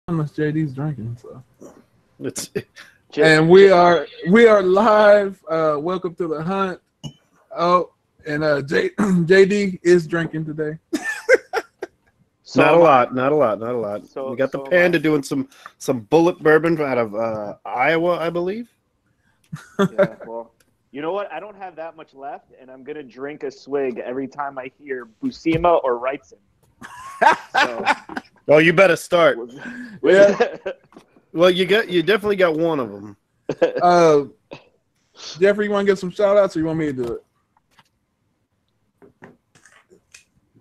unless JD's drinking. So, It's and we are live. Welcome to the hunt. Oh, and JD is drinking today. So not a lot. So, we got the so Panda doing some bullet bourbon out of Iowa, I believe. Yeah, well, you know what? I don't have that much left, and I'm gonna drink a swig every time I hear Buscema or Wrightson. So, Well, you better start. Yeah. Well, you definitely got one of them. Jeffrey, you want to get some shout outs or you want me to do it?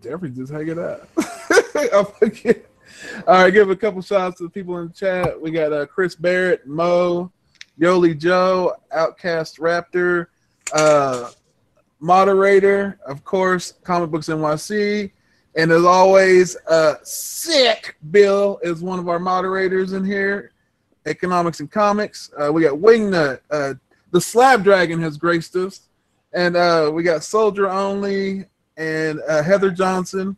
Jeffrey just hanging out. All right, give a couple shout outs to the people in the chat. We got Chris Barrett, Mo, Yoli Joe, Outcast Raptor, moderator, of course, Comic Books NYC. And as always, Sick Bill is one of our moderators in here. Economics and Comics. We got Wingnut. The Slab Dragon has graced us. And we got Soldier Only and Heather Johnson.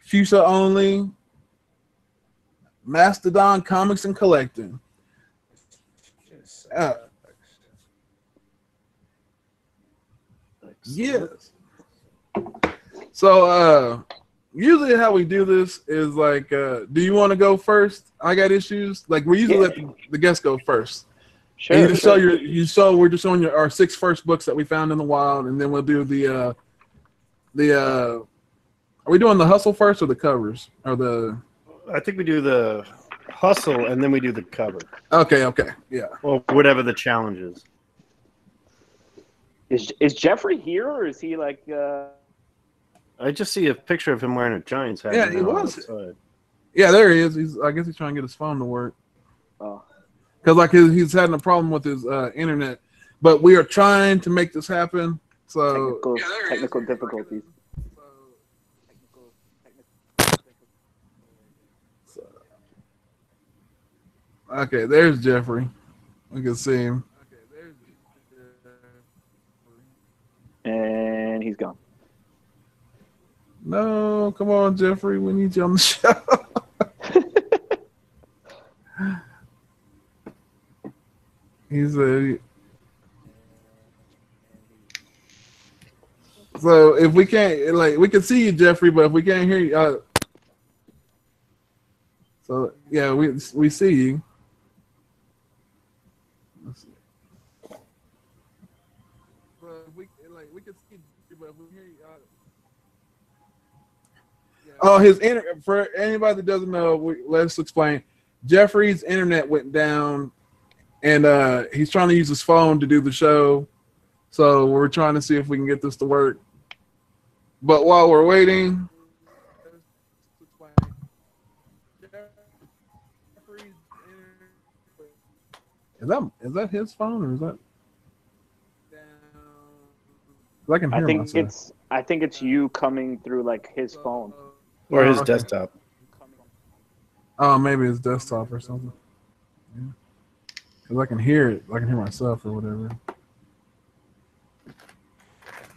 Fuchsia Only. Mastodon Comics and Collecting. Yes. So usually how we do this is like, do you want to go first? I got issues. Like we usually let the guests go first. Sure. And you just show we're just showing our 6 first books that we found in the wild, and then we'll do the are we doing the hustle first or the covers or the? I think we do the hustle and then we do the cover. Okay, yeah. Or whatever the challenge is. Is Jeffrey here, or is he like? I just see a picture of him wearing a Giants hat. Yeah, he was. Yeah, there he is. I guess he's trying to get his phone to work. Oh. Because like he's having a problem with his internet, but we are trying to make this happen. So technical difficulties. Okay, there's Jeffrey. We can see him. And he's gone. No, come on, Jeffrey. We need you on the show. So if we can't, like, we can see you, Jeffrey, but if we can't hear you, so yeah, we see you. Let's see. But we can see you, but if we hear you. Oh, for anybody that doesn't know, let's explain. Jeffrey's internet went down, and he's trying to use his phone to do the show. So we're trying to see if we can get this to work. But while we're waiting, is that his phone or is that? I can hear myself. I think it's you coming through like his phone. Or his desktop. Oh, maybe his desktop or something. Yeah. Because I can hear it. I can hear myself or whatever.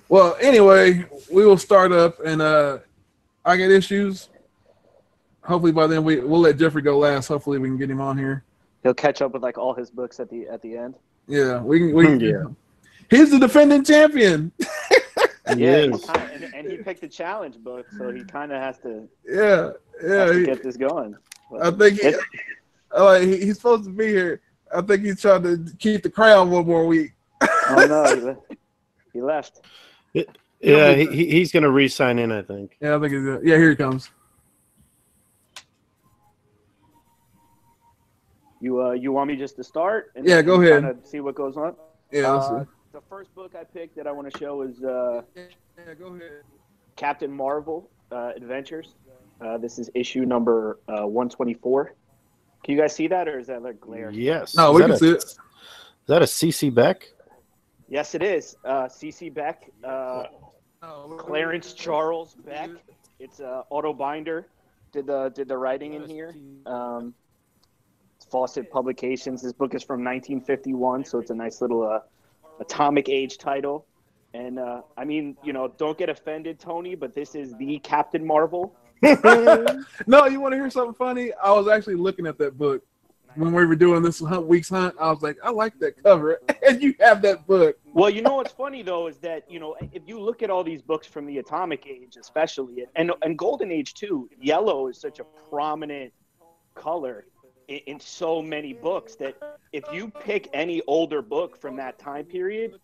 Well, anyway, we will start up, and I get issues. Hopefully by then we'll let Jeffrey go last. Hopefully we can get him on here. He'll catch up with like all his books at the end. Yeah, we can. Yeah. He's the defending champion. Yeah, and he picked the challenge book, so he kind of has to. Yeah, get this going. I think he's supposed to be here. I think he's trying to keep the crown one more week. Oh no, he left. Yeah, he's gonna re-sign in, I think. Yeah, I think he's. Yeah, here he comes. You want me just to start? And yeah, go ahead. Kind of see what goes on. Yeah. The first book I picked that I want to show is go ahead. Captain Marvel Adventures. This is issue number 124. Can you guys see that, or is that like glare? Yes. No, we can see it. Is that a CC Beck? Yes, it is. CC Beck, Clarence Charles Beck. It's Auto Binder. Did the writing in here. Fawcett Publications. This book is from 1951, so it's a nice little atomic age title. And I mean, don't get offended, Tony, but this is the Captain Marvel. No, you want to hear something funny? I was actually looking at that book when we were doing this week's hunt. I was like, I like that cover, and you have that book. Well, you know what's funny though is that if you look at all these books from the Atomic Age, especially, and Golden Age too, yellow is such a prominent color in so many books that if you pick any older book from that time period,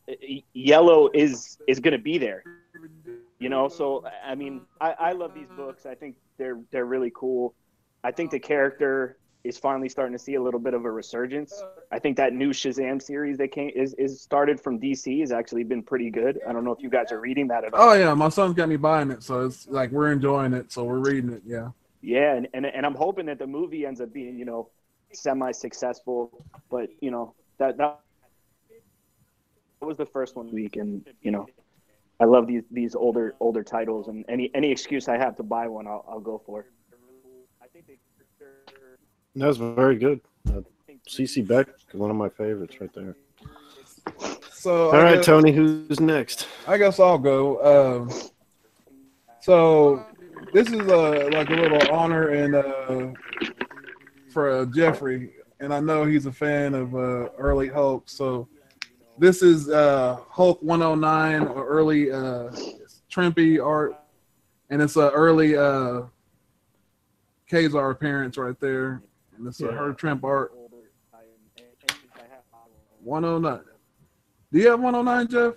yellow is going to be there. So I mean, I love these books. I think they're really cool. I think the character is finally starting to see a little bit of a resurgence. I think that new Shazam series that is started from DC has actually been pretty good. I don't know if you guys are reading that at all. Oh yeah, my son's got me buying it, so it's like we're enjoying it, so we're reading it. Yeah. Yeah, and I'm hoping that the movie ends up being semi-successful, but that was the first one week, and I love these older titles, and any excuse I have to buy one, I'll go for. That was very good. CC Beck, one of my favorites right there. So all right, Tony, who's next? I guess I'll go. So this is like a little honor and for Jeffrey, and I know he's a fan of early Hulk. So this is Hulk 109 or early Trimpe art, and it's an early Kazar appearance right there, and it's her Trimp art. 109. Do you have 109, Jeff?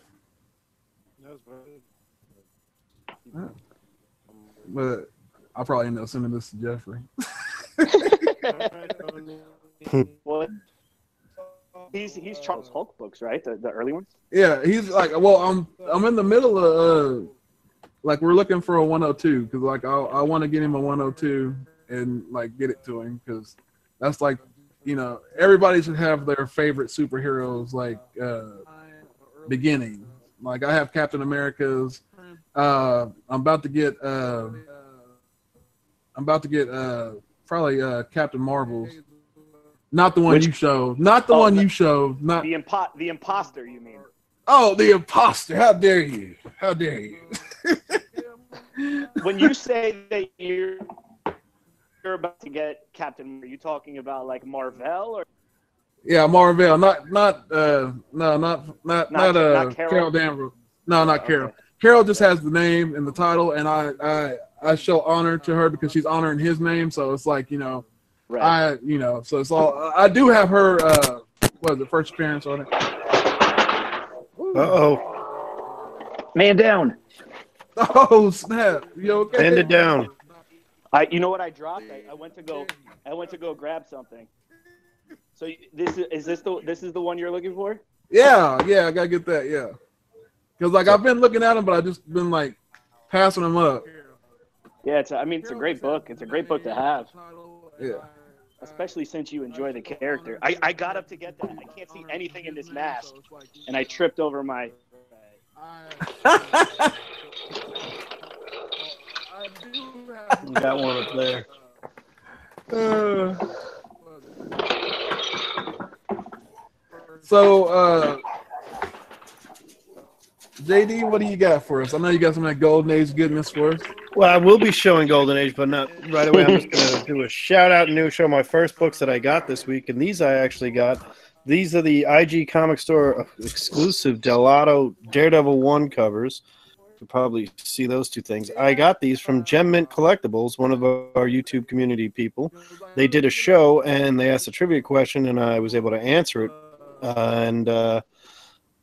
But I'll probably end up sending this to Jeffrey. Well, he's Charles Hulk books, right? The early ones. Yeah, he's like, well, I'm in the middle of like we're looking for a 102 because like I want to get him a 102 and like get it to him because that's like everybody should have their favorite superheroes like beginning. Like I have Captain America's. I'm about to get probably Captain Marvel's. Not the one you showed. Not the one you showed. Not the imposter. You mean? Oh, the imposter! How dare you? How dare you? When you say that you're about to get Captain, are you talking about like Marvel or? Yeah, Marvel. Not Carol Danvers. No, not Carol. Okay. Carol just has the name and the title, and I show honor to her because she's honoring his name. So it's like right. So it's all. I do have her. What is it? First appearance on it. Uh-oh. Man down. Oh snap! You okay? Hand it down. You know what I dropped? I went to go grab something. So this is the one you're looking for? Yeah, I gotta get that. Yeah, because like I've been looking at them, but I just been like passing them up. Yeah, it's a great book. It's a great book to have. Yeah. Especially since you enjoy the character. I got up to get that. I can't see anything in this mask, and I tripped over my. You got one up there. So, JD, what do you got for us? I know you got some of that Golden Age goodness for us. Well, I will be showing Golden Age, but not right away. I'm just going to do a shout-out and show my first books that I got this week, and these I actually got. These are the IG Comic Store exclusive Delato Daredevil 1 covers. You can probably see those two things. I got these from Gem Mint Collectibles, one of our YouTube community people. They did a show, and they asked a trivia question, and I was able to answer it. And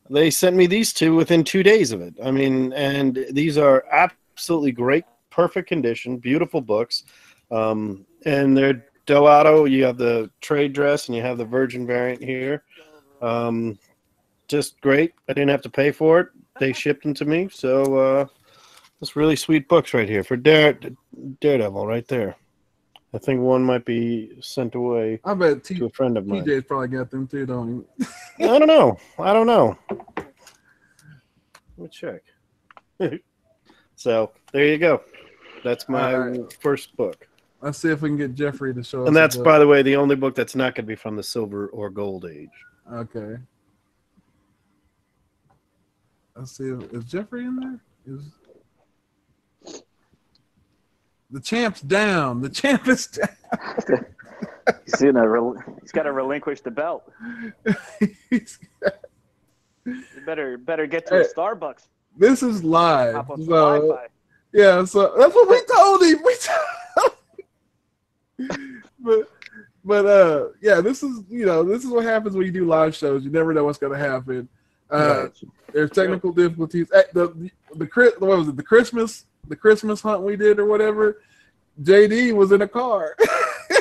they sent me these two within 2 days of it. I mean, and these are absolutely great, perfect condition, beautiful books. And they're Delato. You have the trade dress, and you have the Virgin variant here. Just great. I didn't have to pay for it. They shipped them to me. So just really sweet books right here for Daredevil right there. I think one might be sent away to a friend of mine. TJ's probably got them too, don't he? I don't know. Let me check. So there you go. That's my first book. Let's see if we can get Jeffrey to show us. And that's, by the way, the only book that's not going to be from the Silver or Gold Age. Okay. Let's see. Is Jeffrey in there? The champ's down. The champ is down. He's got to relinquish the belt. You better get to a Starbucks. This is live. Hop on some So, Wi-Fi. yeah, so that's what we told him. But yeah, this is what happens when you do live shows. You never know what's going to happen. There's technical difficulties. What was it? The Christmas hunt we did or whatever. JD was in a car.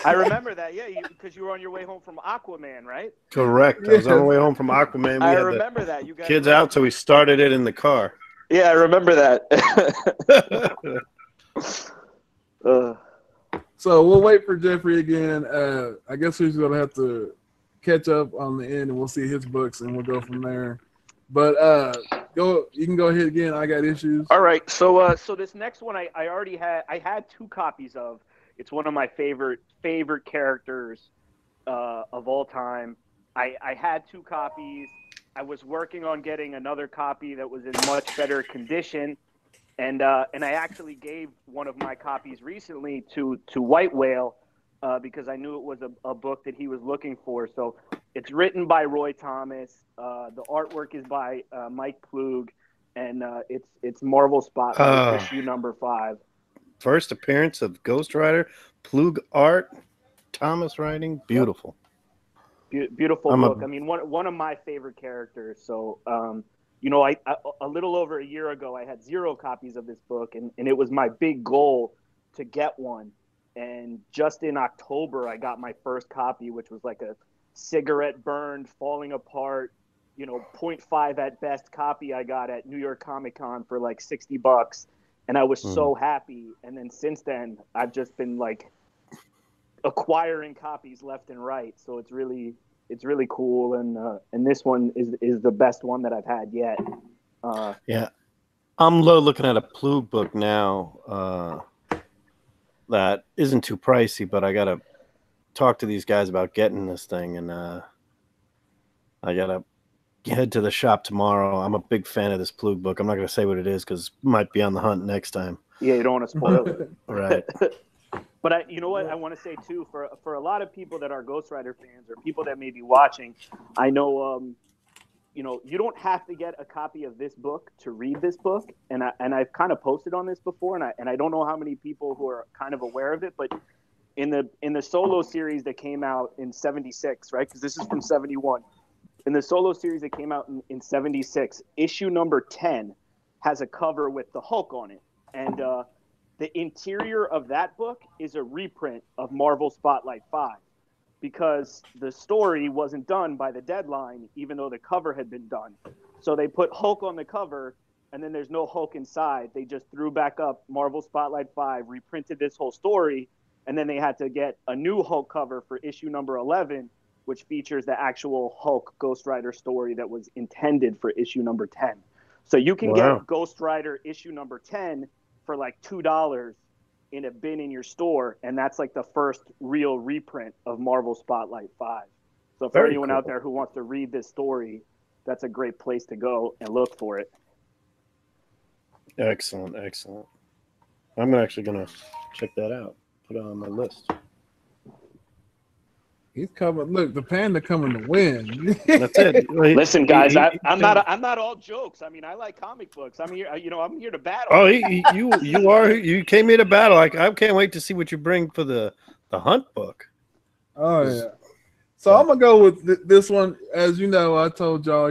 I remember that. Yeah, because you were on your way home from Aquaman, right? Correct. I was on the way home from Aquaman. I remember that. You guys kids out, so we started it in the car. Yeah, I remember that. So we'll wait for Jeffrey again. I guess he's gonna have to catch up on the end, and we'll see his books, and we'll go from there. But you can go ahead again. I got issues. All right. So this next one I already had. I had 2 copies of. It's one of my favorite characters of all time. I had 2 copies. I was working on getting another copy that was in much better condition, and I actually gave one of my copies recently to White Whale because I knew it was a book that he was looking for. So it's written by Roy Thomas. The artwork is by Mike Plug, and it's Marvel Spotlight issue number 5. First appearance of Ghost Rider, Plug art, Thomas writing, beautiful. Beautiful book. I mean, one of my favorite characters. So, I a little over a year ago, I had 0 copies of this book, and it was my big goal to get one. And just in October, I got my first copy, which was like a cigarette burned, falling apart, 0.5 at best copy I got at New York Comic Con for like $60. And I was so happy. And then since then, I've just been like acquiring copies left and right. So it's really cool. And this one is the best one that I've had yet. Yeah. I'm looking at a Plug book now that isn't too pricey, but I got to talk to these guys about getting this thing. And I got to head to the shop tomorrow. I'm a big fan of this Plug book. I'm not going to say what it is because might be on the hunt next time. Yeah, you don't want to spoil it. Right. But you know what I want to say too, for a lot of people that are Ghost Rider fans or people that may be watching, I know you don't have to get a copy of this book to read this book, and I've kind of posted on this before, and I don't know how many people who are kind of aware of it, but in the solo series that came out in '76, right? Because this is from '71. In the solo series that came out in '76, issue number 10 has a cover with the Hulk on it, and the interior of that book is a reprint of Marvel Spotlight 5 because the story wasn't done by the deadline, even though the cover had been done. So they put Hulk on the cover, and then there's no Hulk inside. They just threw back up Marvel Spotlight 5, reprinted this whole story, and then they had to get a new Hulk cover for issue number 11, which features the actual Hulk Ghost Rider story that was intended for issue number 10. So you can get Ghost Rider issue number 10 for like $2 in a bin in your store, and that's like the first real reprint of Marvel Spotlight 5. So for anyone out there who wants to read this story, that's a great place to go and look for it. Excellent. I'm actually going to check that out. Put it on my list. He's coming. Look, the panda coming to win. That's it. Listen, guys, I'm not all jokes. I mean, I like comic books. I'm here. I'm here to battle. Oh, you are. You came here to battle. I can't wait to see what you bring for the hunt book. Oh yeah. So I'm gonna go with this one. As you know, I told y'all.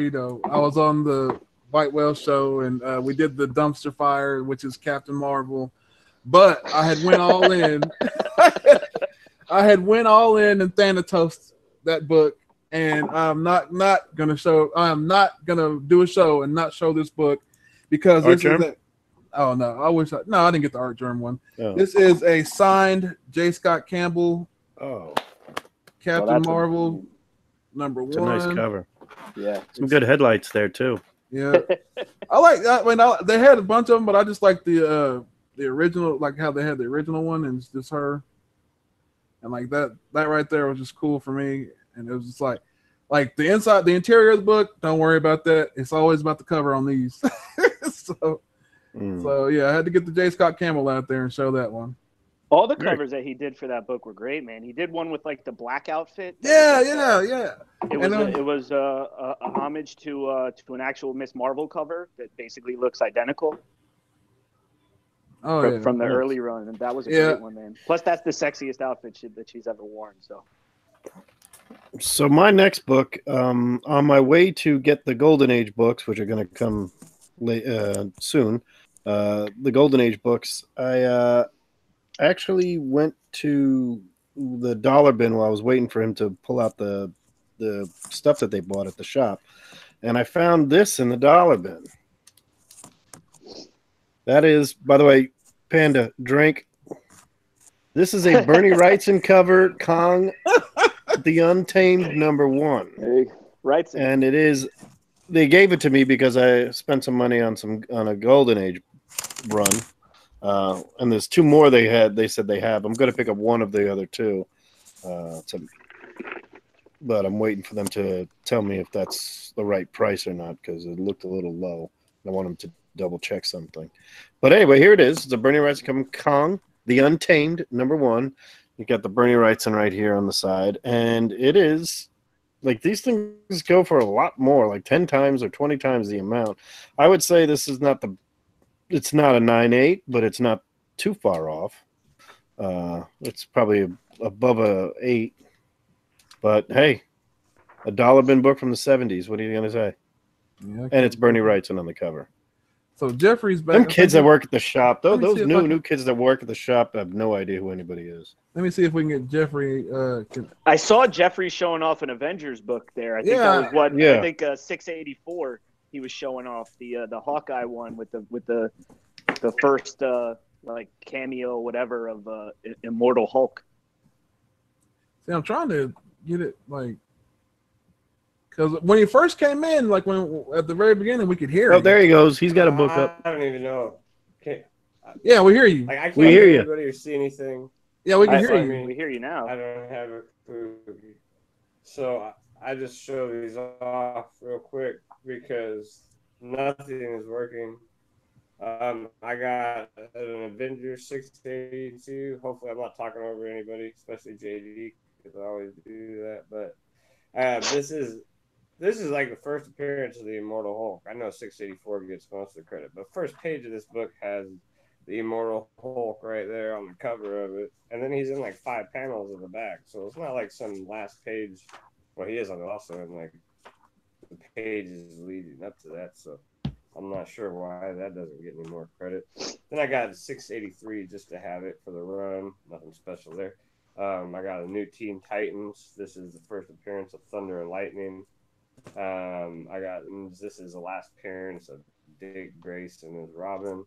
I was on the White Whale show, and we did the dumpster fire, which is Captain Marvel. But I had went all in. I had went all in and Thanatos that book, and I'm not gonna show. I'm not gonna do a show and not show this book because this is. Oh no! I didn't get the Art Germ one. Oh. This is a signed J. Scott Campbell. Oh, Captain Marvel, number 1. It's a nice cover. Yeah, some good headlights there too. Yeah, I like that. They had a bunch of them, but I just like the original, like how they had the original one, and it's just her. And like that right there was just cool for me. And it was just like the inside, the interior of the book, don't worry about that. It's always about the cover on these. So yeah, I had to get the J. Scott Campbell out there and show that one. All the covers that he did for that book were great, man. He did one with like the black outfit. Yeah, Like, yeah. It was a homage to an actual Miss Marvel cover that basically looks identical. Oh, yeah. From the early run, and that was a great one, man. Plus, that's the sexiest outfit that she's ever worn. So my next book, on my way to get the Golden Age books, which are going to come soon, the Golden Age books, I actually went to the dollar bin while I was waiting for him to pull out the stuff that they bought at the shop, and I found this in the dollar bin. That is, by the way, Panda, drink. This is a Bernie Wrightson cover, Kong the Untamed #1. Wrightson. And it is, they gave it to me because I spent some money on a Golden Age run. And there's 2 more they said they have. I'm going to pick up one of the other 2. But I'm waiting for them to tell me if that's the right price or not, because it looked a little low. I want them to double check something. But anyway, here it is. It's a Bernie Wrightson Kong the Untamed #1. You got the Bernie Wrightson right here on the side, and it is like these things go for a lot more, like 10 times or 20 times the amount. I would say this is it's not a 9.8, but it's not too far off. It's probably above a 8. But hey, a dollar bin book from the 70s. What are you gonna say? Yeah, and it's Bernie Wrightson on the cover. So Jeffrey's back. Them kids that work at the shop, those new kids that work at the shop have no idea who anybody is. Let me see if we can get Jeffrey. I saw Jeffrey showing off an Avengers book there. I think that was what I think 684. He was showing off the Hawkeye one with the first like cameo whatever of Immortal Hulk. See, I'm trying to get it like. Because when he first came in, like when at the very beginning, we could hear him. Oh, there he goes. He's got a book up. I don't even know. Yeah, we hear you. Like, I can't we hear you. Anybody or see anything. Yeah, we can hear you. We hear you now. I don't have a clue. So I just show these off real quick because nothing is working. I got an Avengers 682. Hopefully, I'm not talking over anybody, especially JD, because I always do that. But This is like the first appearance of the Immortal Hulk. I know 684 gets most of the credit, but first page of this book has the Immortal Hulk right there on the cover of it, and then he's in like 5 panels in the back. So it's not like some last page. Well, he is also in like the pages leading up to that. So I'm not sure why that doesn't get any more credit. Then I got 683 just to have it for the run. Nothing special there. I got a new Teen Titans. This is the first appearance of Thunder and Lightning. This is the last appearance of Dick Grayson as Robin.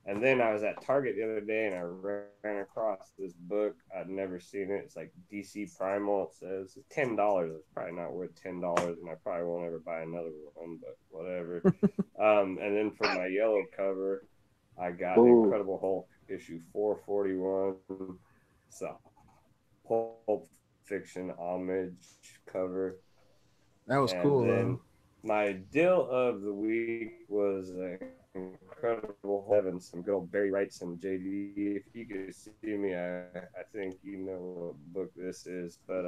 And then I was at Target the other day and I ran across this book. I'd never seen it. It's like DC Primal. It says it's $10. It's probably not worth $10, and I probably won't ever buy another one, but whatever. And then for my yellow cover, I got Incredible Hulk issue 441. So Pulp Fiction homage cover. That was cool. Then my deal of the week was Incredible Heaven, some good old Barry Wrightson JD. If you could see me, I think you know what book this is, but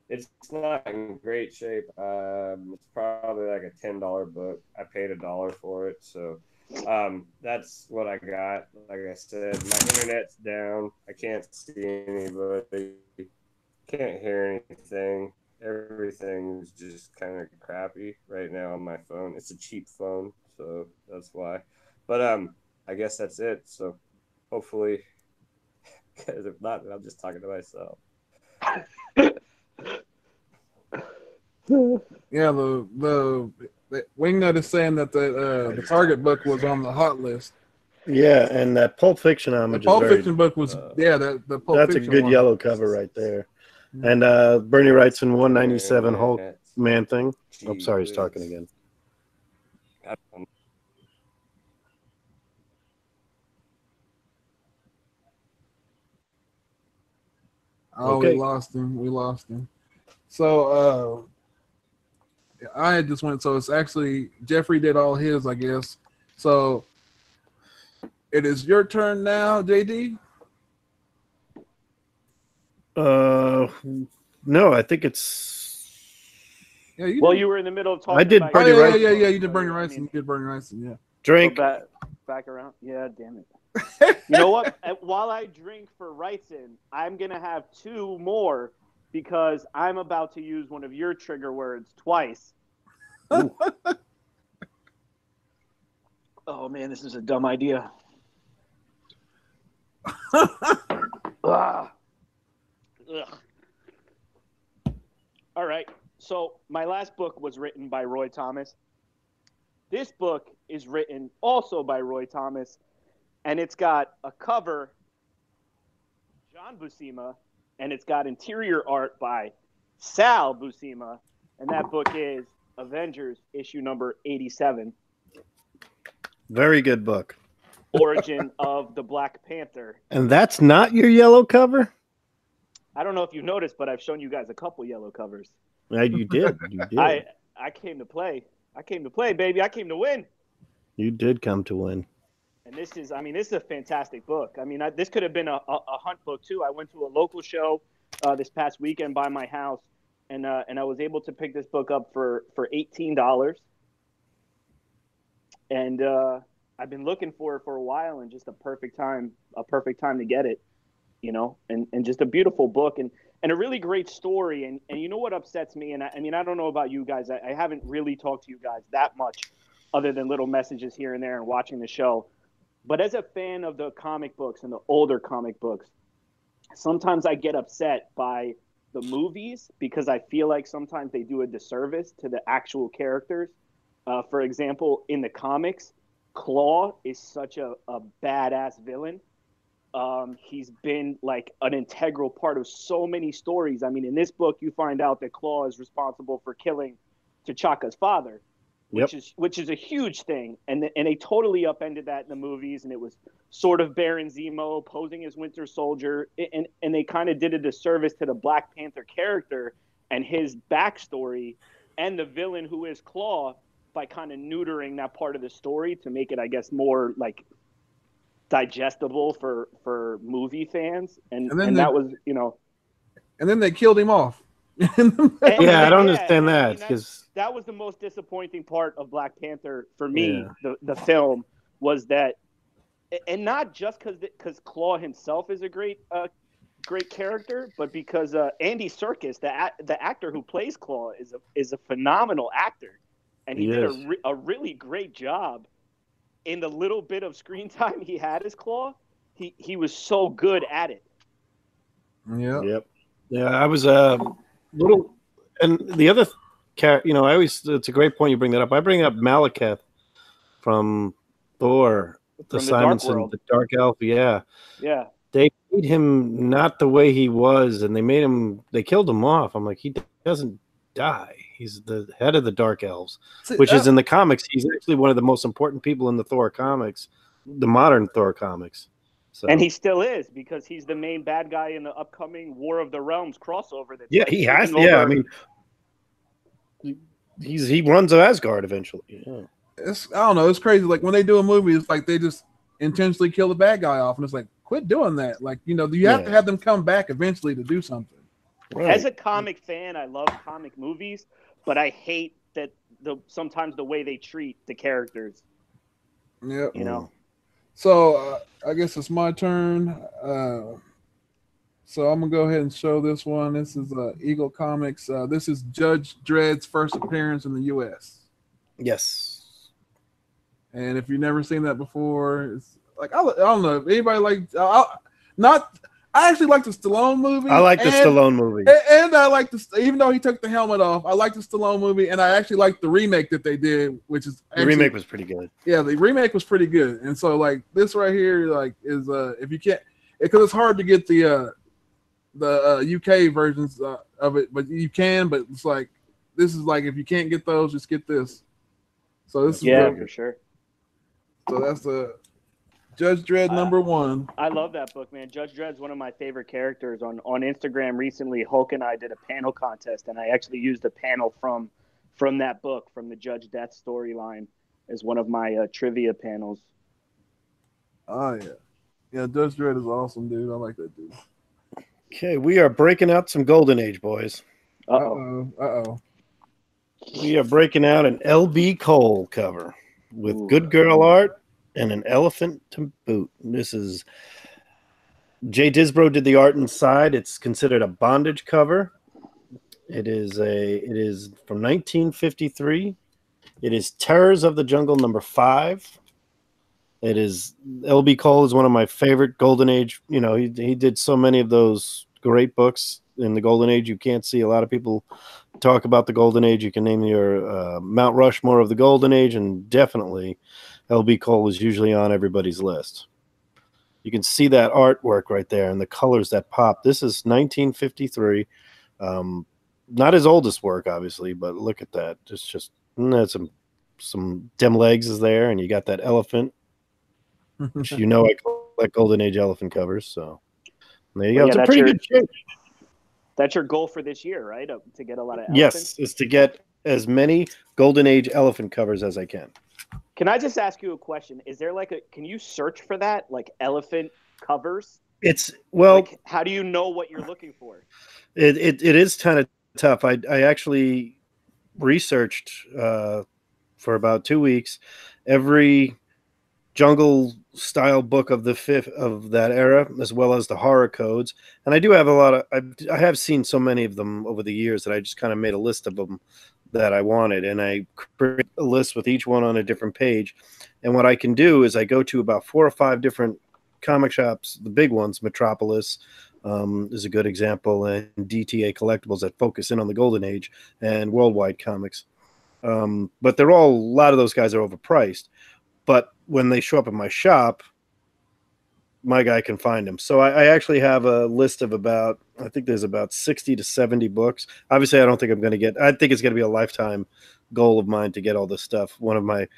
it's not in great shape. It's probably like a $10 book. I paid $1 for it, so that's what I got. Like I said, my internet's down. I can't see anybody. Can't hear anything. Everything is just kind of crappy right now on my phone. It's a cheap phone, so that's why. But I guess that's it. So hopefully, because if not, then I'm just talking to myself. Yeah, the Wingnut is saying that the Target book was on the hot list. Yeah, and that Pulp Fiction homage. The Pulp Fiction book was the Pulp that's Fiction a good one. yellow cover right there. And Bernie Wrightson 197 Hulk man thing. I'm sorry, he's talking again. Oh, okay. We lost him. So I had just went. So it's actually Jeffrey did all his, I guess. So it is your turn now, JD. No, I think it's. Yeah, you Well, did. you were in the middle of talking. I did about Bernie your yeah, Wrightson. yeah, books, yeah. You did so, Bernie I Wrightson. mean, You did Bernie Wrightson. Yeah. Drink. so back around. Yeah, damn it. You know what? While I drink for Wrightson, I'm gonna have 2 more because I'm about to use one of your trigger words twice. Oh man, this is a dumb idea. Ah. Ugh. All right. So my last book was written by Roy Thomas. This book is written also by Roy Thomas, and it's got a cover, John Buscema, and it's got interior art by Sal Buscema, and that book is Avengers issue number 87, Very good book. Origin of the Black Panther. And that's not your yellow cover? I don't know if you noticed, but I've shown you guys a couple yellow covers. Yeah, you did. You did. I came to play. I came to play, baby. I came to win. You did come to win. And this is a fantastic book. I mean, this could have been a hunt book too. I went to a local show this past weekend by my house, and I was able to pick this book up for $18. And I've been looking for it for a while, and just a perfect time to get it, you know, and just a beautiful book and a really great story. And you know what upsets me? And I mean, I don't know about you guys. I haven't really talked to you guys that much other than little messages here and there and watching the show. But as a fan of the comic books and the older comic books, sometimes I get upset by the movies because I feel like sometimes they do a disservice to the actual characters. For example, in the comics, Claw is such a badass villain. He's been like an integral part of so many stories. I mean, in this book, you find out that Claw is responsible for killing T'Chaka's father, which is a huge thing. And they totally upended that in the movies, and it was sort of Baron Zemo posing as Winter Soldier, and they kind of did a disservice to the Black Panther character and his backstory and the villain who is Claw by kind of neutering that part of the story to make it, I guess, more like digestible for movie fans. And that was, you know. And then they killed him off. I don't understand that because that was the most disappointing part of Black Panther for me. Yeah. The film was that, and not just because Claw himself is a great character, but because Andy Serkis, the actor who plays Claw, is a phenomenal actor, and he did a really great job. In the little bit of screen time he had as Claw, he was so good at it. Yeah. Yep. Yeah, I was little, and the other, you know, it's a great point you bring that up. I bring up Malekith from Thor, the Simonson, the Dark Elf. Yeah. Yeah. They made him not the way he was, and they killed him off. I'm like, he doesn't die. He's the head of the Dark Elves, which is in the comics. He's actually one of the most important people in the Thor comics, the modern Thor comics. So. And he still is, because he's the main bad guy in the upcoming War of the Realms crossover. He has. Yeah, I mean, he runs Asgard eventually. Yeah. I don't know. It's crazy. Like when they do a movie, it's like they just intentionally kill the bad guy off, and it's like, quit doing that. Like, you know, you have to have them come back eventually to do something. Right. As a comic fan, I love comic movies, but I hate that sometimes the way they treat the characters. Yeah, you know. So I guess it's my turn. So I'm gonna go ahead and show this one. This is Eagle Comics. This is Judge Dredd's first appearance in the U.S. Yes. And if you've never seen that before, it's like I don't know if anybody I actually like the Stallone movie. I like the Stallone movie, and I like even though he took the helmet off, I like the Stallone movie, and I actually like the remake that they did, which is the remake was pretty good. Yeah, the remake was pretty good, and so like this right here, like is if you can't, because it's hard to get the UK versions of it, but you can. But it's like this is like if you can't get those, just get this. So this is for sure. So that's the Judge Dredd #1. I love that book, man. Judge Dredd's one of my favorite characters. On Instagram recently, Hulk and I did a panel contest, and I actually used a panel from that book, from the Judge Death storyline, as one of my trivia panels. Oh, yeah. Yeah, Judge Dredd is awesome, dude. I like that dude. Okay, we are breaking out some Golden Age, boys. Uh-oh. Uh-oh. We are breaking out an L.B. Cole cover with good girl art and an elephant to boot. This is Jay Disbro did the art inside. It's considered a bondage cover. It is from 1953. It is Terrors of the Jungle #5. It is L.B. Cole is one of my favorite Golden Age. You know, he did so many of those great books in the Golden Age. You can't see a lot of people talk about the Golden Age. You can name your Mount Rushmore of the Golden Age, and definitely L.B. Cole is usually on everybody's list. You can see that artwork right there and the colors that pop. This is 1953. Not his oldest work, obviously, but look at that. Just that's some dim legs is there, and you got that elephant. You know, I collect Golden Age elephant covers, so there you go. Yeah, it's a pretty good shape. That's your goal for this year, right? To get a lot of Yes, elephants? is to get as many Golden Age elephant covers as I can. Can I just ask you a question? Is there can you search for that, like elephant covers? It's like, how do you know what you're looking for? It is kind of tough. I actually researched for about 2 weeks every jungle style book of that era, as well as the horror codes. And I do have a lot of, I have seen so many of them over the years that I just kind of made a list of them that I wanted. And I create a list with each one on a different page. And what I can do is I go to about 4 or 5 different comic shops, the big ones, Metropolis is a good example, and DTA Collectibles that focus in on the Golden Age, and Worldwide Comics. But a lot of those guys are overpriced. But when they show up at my shop, my guy can find them. So I actually have a list of I think there's about 60 to 70 books. Obviously, I don't think I think it's going to be a lifetime goal of mine to get all this stuff. One of my,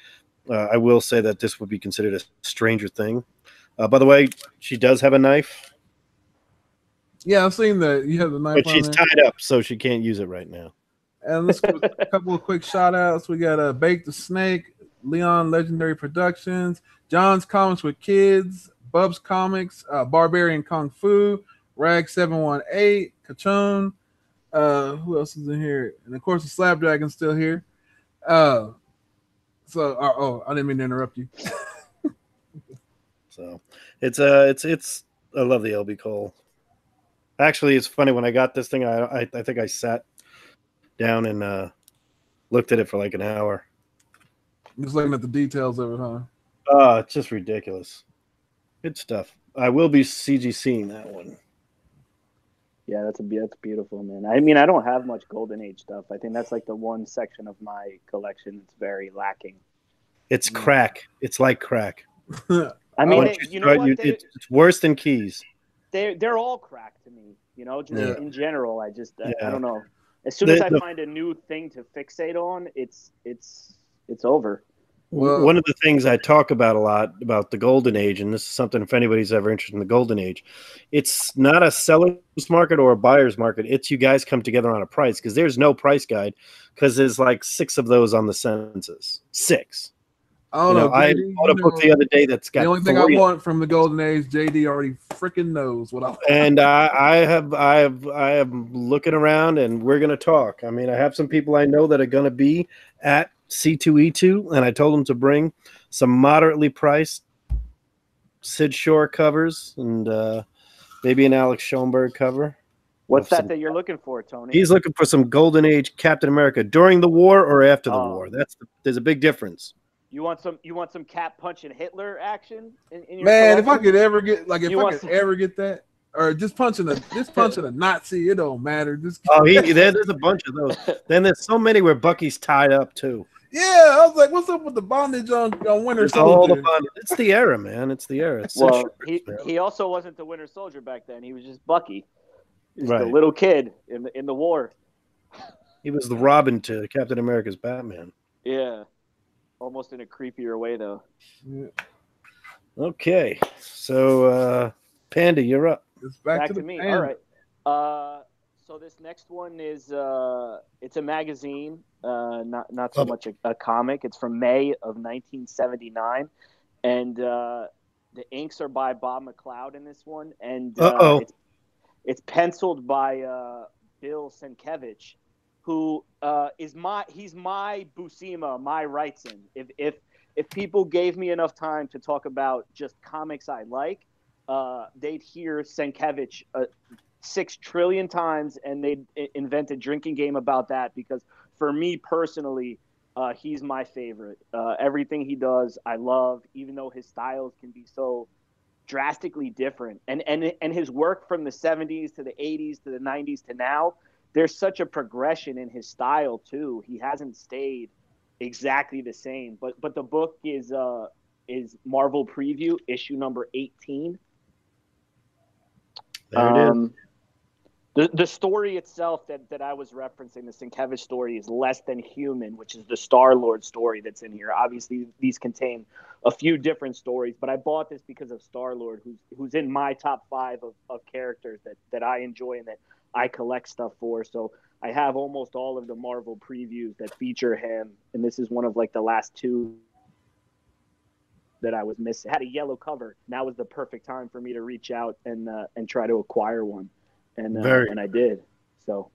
I will say that this would be considered a Stranger Thing. By the way, she does have a knife. Yeah, I've seen that. You have the knife, but she's tied up, so she can't use it right now. And let's give a couple of quick shout outs. We got Bake the Snake, Leon Legendary Productions, John's Comics with Kids, Bub's Comics, Barbarian Kung Fu, Rag 718, Kachon. Who else is in here? And of course, the Slapdragon's still here. I didn't mean to interrupt you. So it's I love the LB Cole. Actually, it's funny, when I got this thing, I think I sat down and looked at it for like an hour. Just looking at the details of it, huh? Oh, it's just ridiculous. Good stuff. I will be CGCing that one. Yeah, that's beautiful, man. I mean, I don't have much Golden Age stuff. I think that's like the one section of my collection that's very lacking. It's crack. It's like crack. I mean, you know what? It's worse than keys. They're all crack to me. You know, just in general. I don't know. As soon as I find a new thing to fixate on, it's over. Well, one of the things I talk about a lot about the Golden Age, and this is something, if anybody's ever interested in the Golden Age, it's not a seller's market or a buyer's market. It's you guys come together on a price, because there's no price guide, because there's like 6 of those on the census. 6. I don't know. I bought a book the other day that's got the only thing 3. I want from the Golden Age. JD already freaking knows what I want. And I am looking around, and we're gonna talk. I mean, I have some people I know that are gonna be at C2E2, and I told them to bring some moderately priced Sid Shore covers and maybe an Alex Schoenberg cover. What's that you're looking for, Tony? He's looking for some Golden Age Captain America during the war or after the war. There's a big difference. You want some cat punching Hitler action in your man? collection? If I could ever get ever get that, or just punching a Nazi, it don't matter. There's a bunch of those. Then there's so many where Bucky's tied up too. Yeah, I was like, what's up with the bondage on Winter Soldier? It's the era, man. It's the era. He also wasn't the Winter Soldier back then. He was just Bucky. He was right. The little kid in the war. He was the Robin to Captain America's Batman. Yeah. Almost in a creepier way, though. Yeah. Okay. So, Panda, you're up. It's back to me. Panda. All right. So this next one is it's a magazine, not so much a comic. It's from May of 1979, and the inks are by Bob McLeod in this one. And It's penciled by Bill Sienkiewicz, who he's my Buscema, my Wrightson. If people gave me enough time to talk about just comics I like, they'd hear Sienkiewicz 6 trillion times, and they'd invent a drinking game about that, because for me personally, he's my favorite. Everything he does, I love, even though his styles can be so drastically different. And his work from the 70s to the 80s to the 90s to now, there's such a progression in his style too. He hasn't stayed exactly the same. But the book is Marvel Preview, issue number 18. There it is. The story itself that I was referencing, the Sienkiewicz story, is Less Than Human, which is the Star-Lord story that's in here. Obviously, these contain a few different stories, but I bought this because of Star-Lord, who's in my top 5 of characters that I enjoy and that I collect stuff for. So I have almost all of the Marvel previews that feature him, and this is one of like the last 2 that I was missing. It had a yellow cover. Now was the perfect time for me to reach out and try to acquire one. And I did. So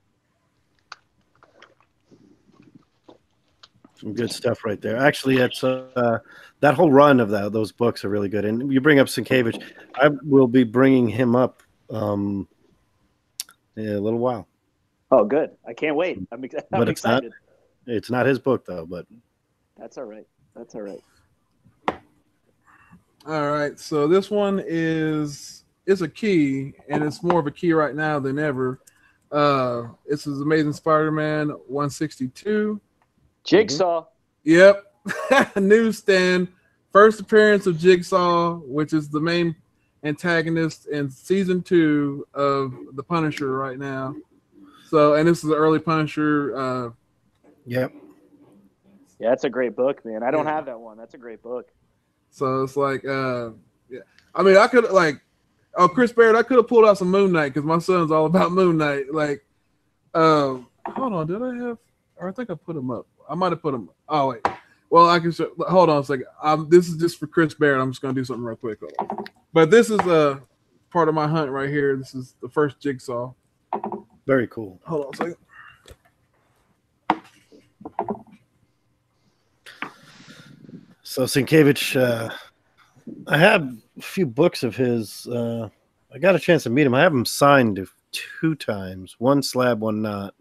some good stuff right there. Actually, it's that whole run of those books are really good. And you bring up Sienkiewicz. I will be bringing him up in a little while. Oh, good. I can't wait. I'm excited. It's not his book though, but that's all right. That's all right. All right. So this one is a key, and it's more of a key right now than ever. This is Amazing Spider-Man 162. Jigsaw. Yep. Newsstand. First appearance of Jigsaw, which is the main antagonist in season 2 of The Punisher right now. So, and this is the early Punisher. Yep. Yeah, that's a great book, man. I don't have that one. That's a great book. So it's like, yeah. I mean, I could Oh, Chris Barrett, I could have pulled out some Moon Knight because my son's all about Moon Knight. Like, hold on, did I have? Or I think I put him up. I might have put him. Oh wait, well I can show. Hold on a second. This is just for Chris Barrett. I'm just gonna do something real quick. But this is part of my hunt right here. This is the first Jigsaw. Very cool. Hold on a second. So Sienkiewicz, I have a few books of his. I got a chance to meet him. I have him signed 2 times, one slab, one not.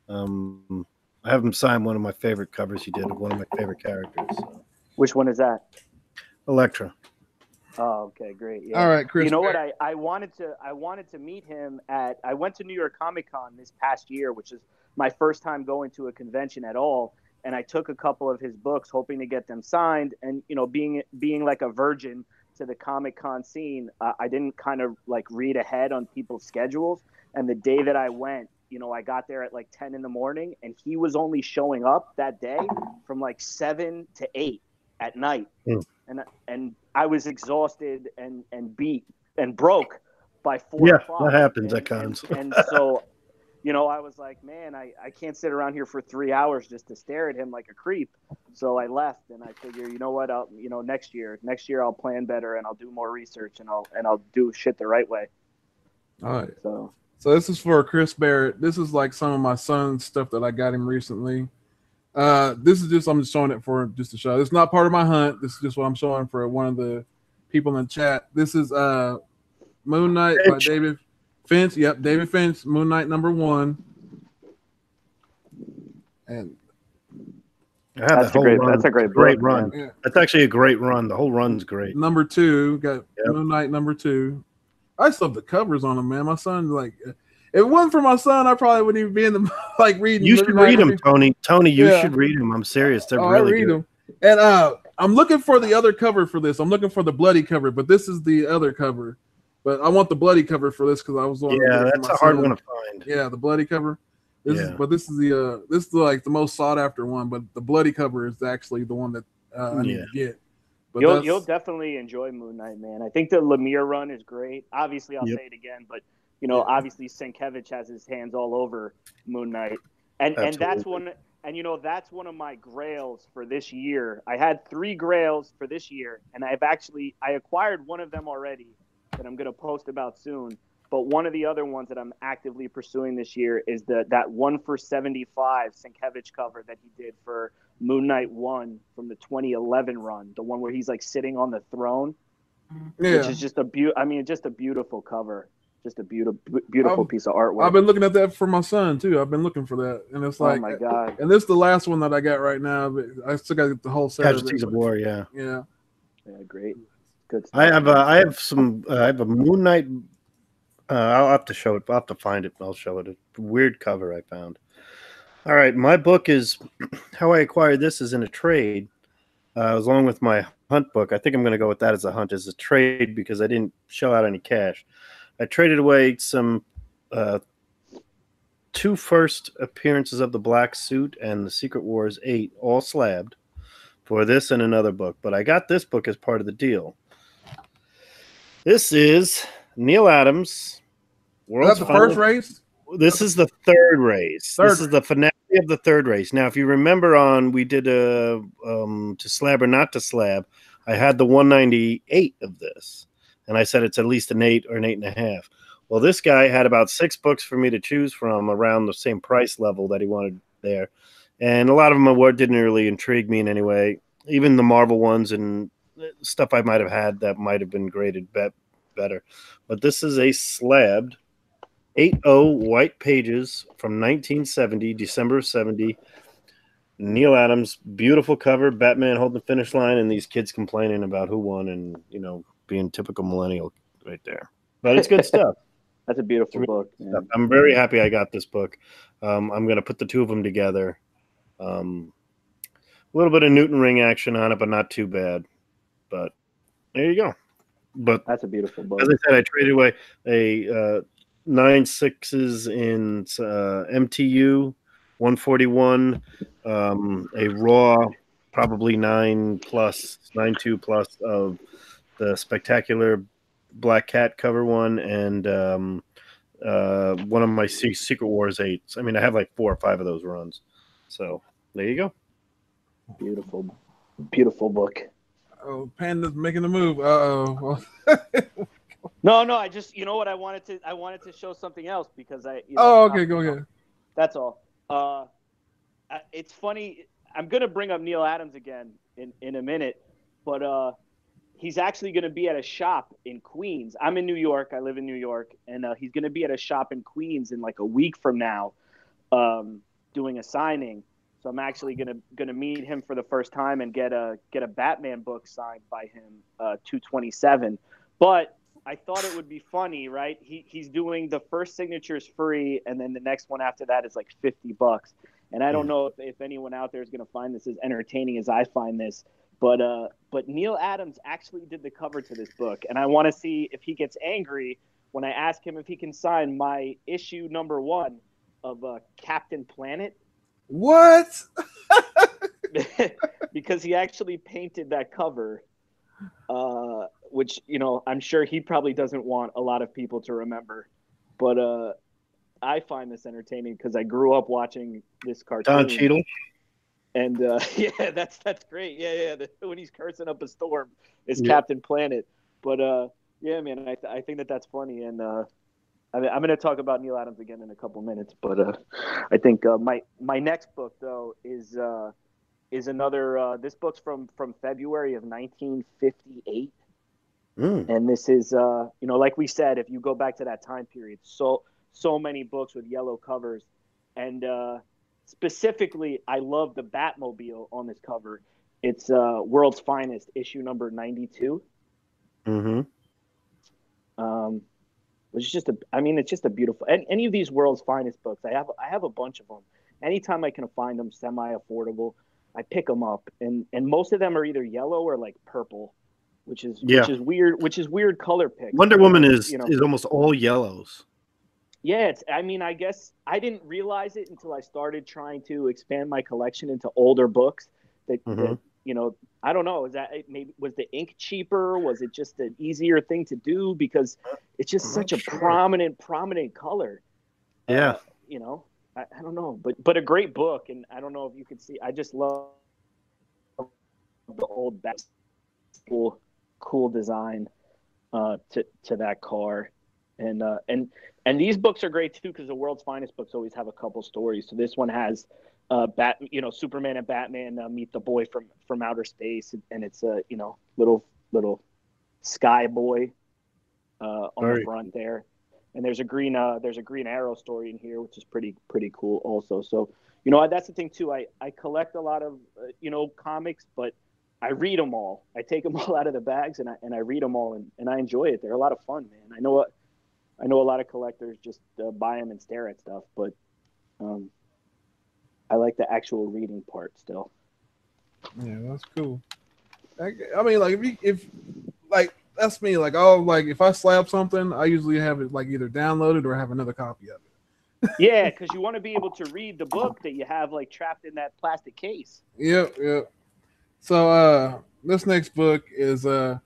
I have him sign one of my favorite covers he did of one of my favorite characters. So. Which one is that? Elektra. Oh, okay, great. Yeah. All right, Chris. You know what? I wanted to meet him at. I went to New York Comic Con this past year, which is my first time going to a convention at all. And I took a couple of his books, hoping to get them signed. And being like a virgin to the Comic Con scene, I didn't kind of like read ahead on people's schedules. And the day that I went, I got there at like 10 in the morning, and he was only showing up that day from like 7 to 8 at night. Mm. And I was exhausted and beat and broke by 4 o'clock. Yeah, that happens at cons. And so, I was like, man, I can't sit around here for 3 hours just to stare at him like a creep. So I left, and I figure, you know what, next year I'll plan better, and I'll do more research, and I'll do shit the right way. All right. So this is for Chris Barrett. This is like some of my son's stuff that I got him recently. This is just, I'm just showing it for just to show. It's not part of my hunt. This is just what I'm showing for one of the people in the chat. This is Moon Knight by David Finch. Yep, David Finch, Moon Knight #1. And that's a great run. Yeah. That's actually a great run. The whole run's great. #2 got Moon Knight #2. I just love the covers on them, man. My son, like, if it wasn't for my son, I probably wouldn't even be in the like reading. You should read them, Tony. Tony, you should read them. I'm serious. They're really good. Them. And I'm looking for the other cover for this. I'm looking for the bloody cover, but this is the other cover. But I want the bloody cover for this because I was on. Yeah, that's a hard one to find. Yeah, the bloody cover. This is like the most sought after one, but the bloody cover is actually the one that I need to get. But you'll definitely enjoy Moon Knight, man. I think the Lemire run is great. Obviously, I'll say it again, but obviously Sienkiewicz has his hands all over Moon Knight, and that's one. And that's one of my grails for this year. I had 3 grails for this year, and I acquired one of them already that I'm going to post about soon. But one of the other ones that I'm actively pursuing this year is that 1/75 Sienkiewicz cover that he did for Moon Knight 1 from the 2011 run, the one where he's like sitting on the throne, which is just just a beautiful cover, just a beautiful piece of artwork. I've been looking at that for my son too. I've been looking for that, and it's like, oh my god! And this is the last one that I got right now, but I still got to get the whole set. Casualties of War, yeah, great, good stuff. I have a Moon Knight. I'll have to show it. I'll have to find it. I'll show it. A weird cover I found. All right, my book is how I acquired this is in a trade, along with my hunt book. I think I'm going to go with that as a hunt, as a trade, because I didn't shell out any cash. I traded away some 2 first appearances of the Black Suit and the Secret Wars 8, all slabbed, for this and another book. But I got this book as part of the deal. This is Neil Adams. That's the first race? This is the third race. This is the finale of the third race. Now, if you remember we did a to slab or not to slab, I had the 198 of this. And I said it's at least an 8 or an 8.5. Well, this guy had about 6 books for me to choose from around the same price level that he wanted there. And a lot of them didn't really intrigue me in any way. Even the Marvel ones and stuff I might have had that might have been graded better. But this is a slabbed 8.0 white pages from 1970, December of 70. Neil Adams, beautiful cover, Batman holding the finish line, and these kids complaining about who won and, being typical millennial right there. But it's good stuff. That's a beautiful book. I'm very happy I got this book. I'm going to put the 2 of them together. A little bit of Newton ring action on it, but not too bad. But there you go. But that's a beautiful book. As I said, I traded away a 9.6s in MTU 141, a raw probably 9.2 plus of the Spectacular Black Cat cover one, and one of my Secret Wars 8s. I mean, I have like 4 or 5 of those runs. So there you go. Beautiful book. Oh, Panda's making a move. No, I just, what I wanted to show something else because okay, go ahead. That's all. It's funny. I'm gonna bring up Neil Adams again in a minute, but he's actually gonna be at a shop in Queens. I'm in New York. I live in New York, and he's gonna be at a shop in Queens in like a week from now, doing a signing. So I'm actually gonna meet him for the first time and get a Batman book signed by him, 227. But I thought it would be funny, right? He's doing the first signatures free, and then the next one after that is like $50. And I don't know if anyone out there is gonna find this as entertaining as I find this, but Neil Adams actually did the cover to this book, and I want to see if he gets angry when I ask him if he can sign my issue number 1 of Captain Planet. What? Because he actually painted that cover, which, I'm sure he probably doesn't want a lot of people to remember. But I find this entertaining because I grew up watching this cartoon. Don Cheadle. And, yeah, that's great. Yeah. When he's cursing up a storm, it's Captain Planet. But, yeah, man, I think that's funny. And I'm going to talk about Neil Adams again in a couple minutes, but I think my next book though is another. This book's from February of 1958, and this is like we said, if you go back to that time period, so many books with yellow covers, and specifically, I love the Batmobile on this cover. It's World's Finest, issue number 92. Mm-hmm. It's just a beautiful. And any of these World's Finest books, I have a bunch of them. Anytime I can find them semi-affordable, I pick them up, and most of them are either yellow or like purple, which is weird. Which is weird color pick. Wonder Woman is almost all yellows. Yeah, I guess I didn't realize it until I started trying to expand my collection into older books. That I don't know. Was the ink cheaper? Was it just an easier thing to do because it's just such a prominent color? Yeah. I don't know, but a great book, and I don't know if you could see. I just love the old cool design to that car, And these books are great too because the World's Finest books always have a couple stories. So this one has Superman and Batman meet the boy from outer space, and it's a little sky boy on the front there. And there's a Green Arrow story in here, which is pretty cool also. So that's the thing too. I collect a lot of comics, but I read them all. I take them all out of the bags and I read them all, and I enjoy it. They're a lot of fun, man. I know a lot of collectors just buy them and stare at stuff, but I like the actual reading part still. Yeah, that's cool. I mean, like if that's me. Like, if I slap something, I usually have it like either downloaded or have another copy of it. Yeah, because you want to be able to read the book that you have like trapped in that plastic case. Yep. So this next book is it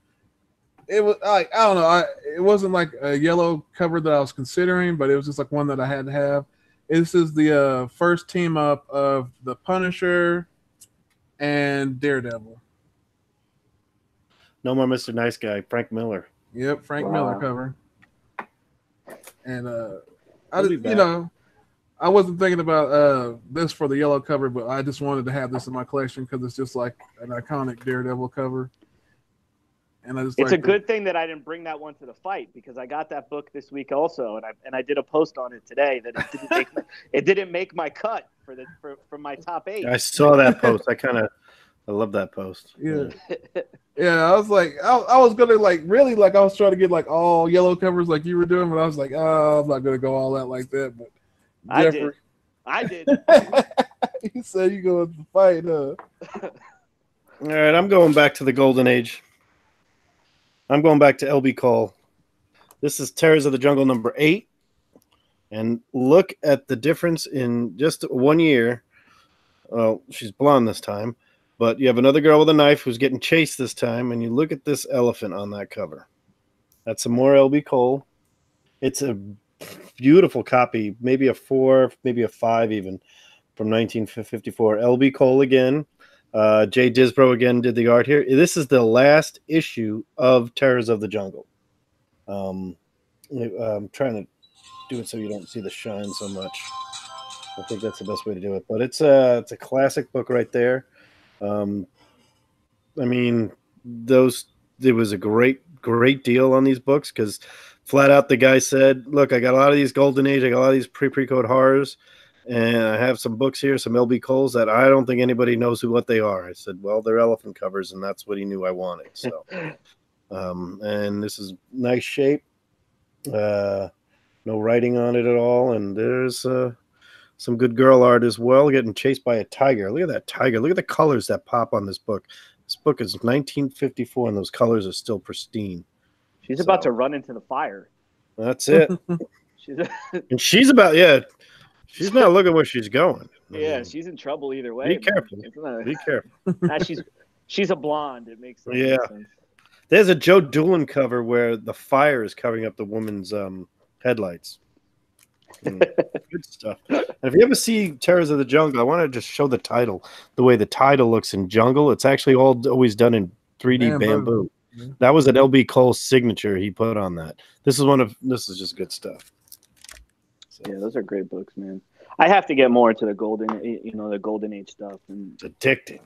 was like, I don't know, it wasn't like a yellow cover that I was considering, but it was just like one that I had to have. This is the first team up of the Punisher and Daredevil. No more Mr. Nice Guy, Frank Miller. Yep, Frank Miller cover. And I wasn't thinking about this for the yellow cover, but I just wanted to have this in my collection because it's just like an iconic Daredevil cover. And it's a good thing that I didn't bring that one to the fight because I got that book this week also, and I did a post on it today that it didn't make my cut for my top 8. I saw that post. I love that post. Yeah. Yeah, I was like, I was gonna I was trying to get like all yellow covers like you were doing, but I was like, oh, I'm not gonna go all out like that. But I did. You said you go to the fight, huh? All right, I'm going back to the Golden Age. I'm going back to LB Cole. This is Terrors of the Jungle number 8. And look at the difference in just 1 year. Well, she's blonde this time. But you have another girl with a knife who's getting chased this time. And you look at this elephant on that cover. That's some more LB Cole. It's a beautiful copy. Maybe a 4, maybe a 5 even. From 1954. LB Cole again. Jay Disbro again did the art here. This is the last issue of Terrors of the Jungle. I'm trying to do it so you don't see the shine so much. I think that's the best way to do it. But it's a classic book right there. I mean, there was a great deal on these books because flat out the guy said, "Look, I got a lot of these Golden Age, I got a lot of these pre-code horrors." And I have some books here, some LB Coles that I don't think anybody knows what they are. I said, well, they're elephant covers, and that's what he knew I wanted. So, and this is nice shape. No writing on it at all. And there's some good girl art as well, getting chased by a tiger. Look at that tiger. Look at the colors that pop on this book. This book is 1954, and those colors are still pristine. She's about to run into the fire. That's it. And she's about, she's not looking where she's going. Yeah, she's in trouble either way. Be careful. Be careful. She's a blonde. It makes sense. Yeah. There's a Joe Doolin cover where the fire is covering up the woman's headlights. Good stuff. And if you ever see Terrors of the Jungle, I want to just show the title. The way the title looks in Jungle, it's actually always done in 3D bamboo. Yeah. That was an LB Cole signature he put on that. This is just good stuff. So. Yeah, those are great books, man. I have to get more into the Golden Age stuff. And it's addicting.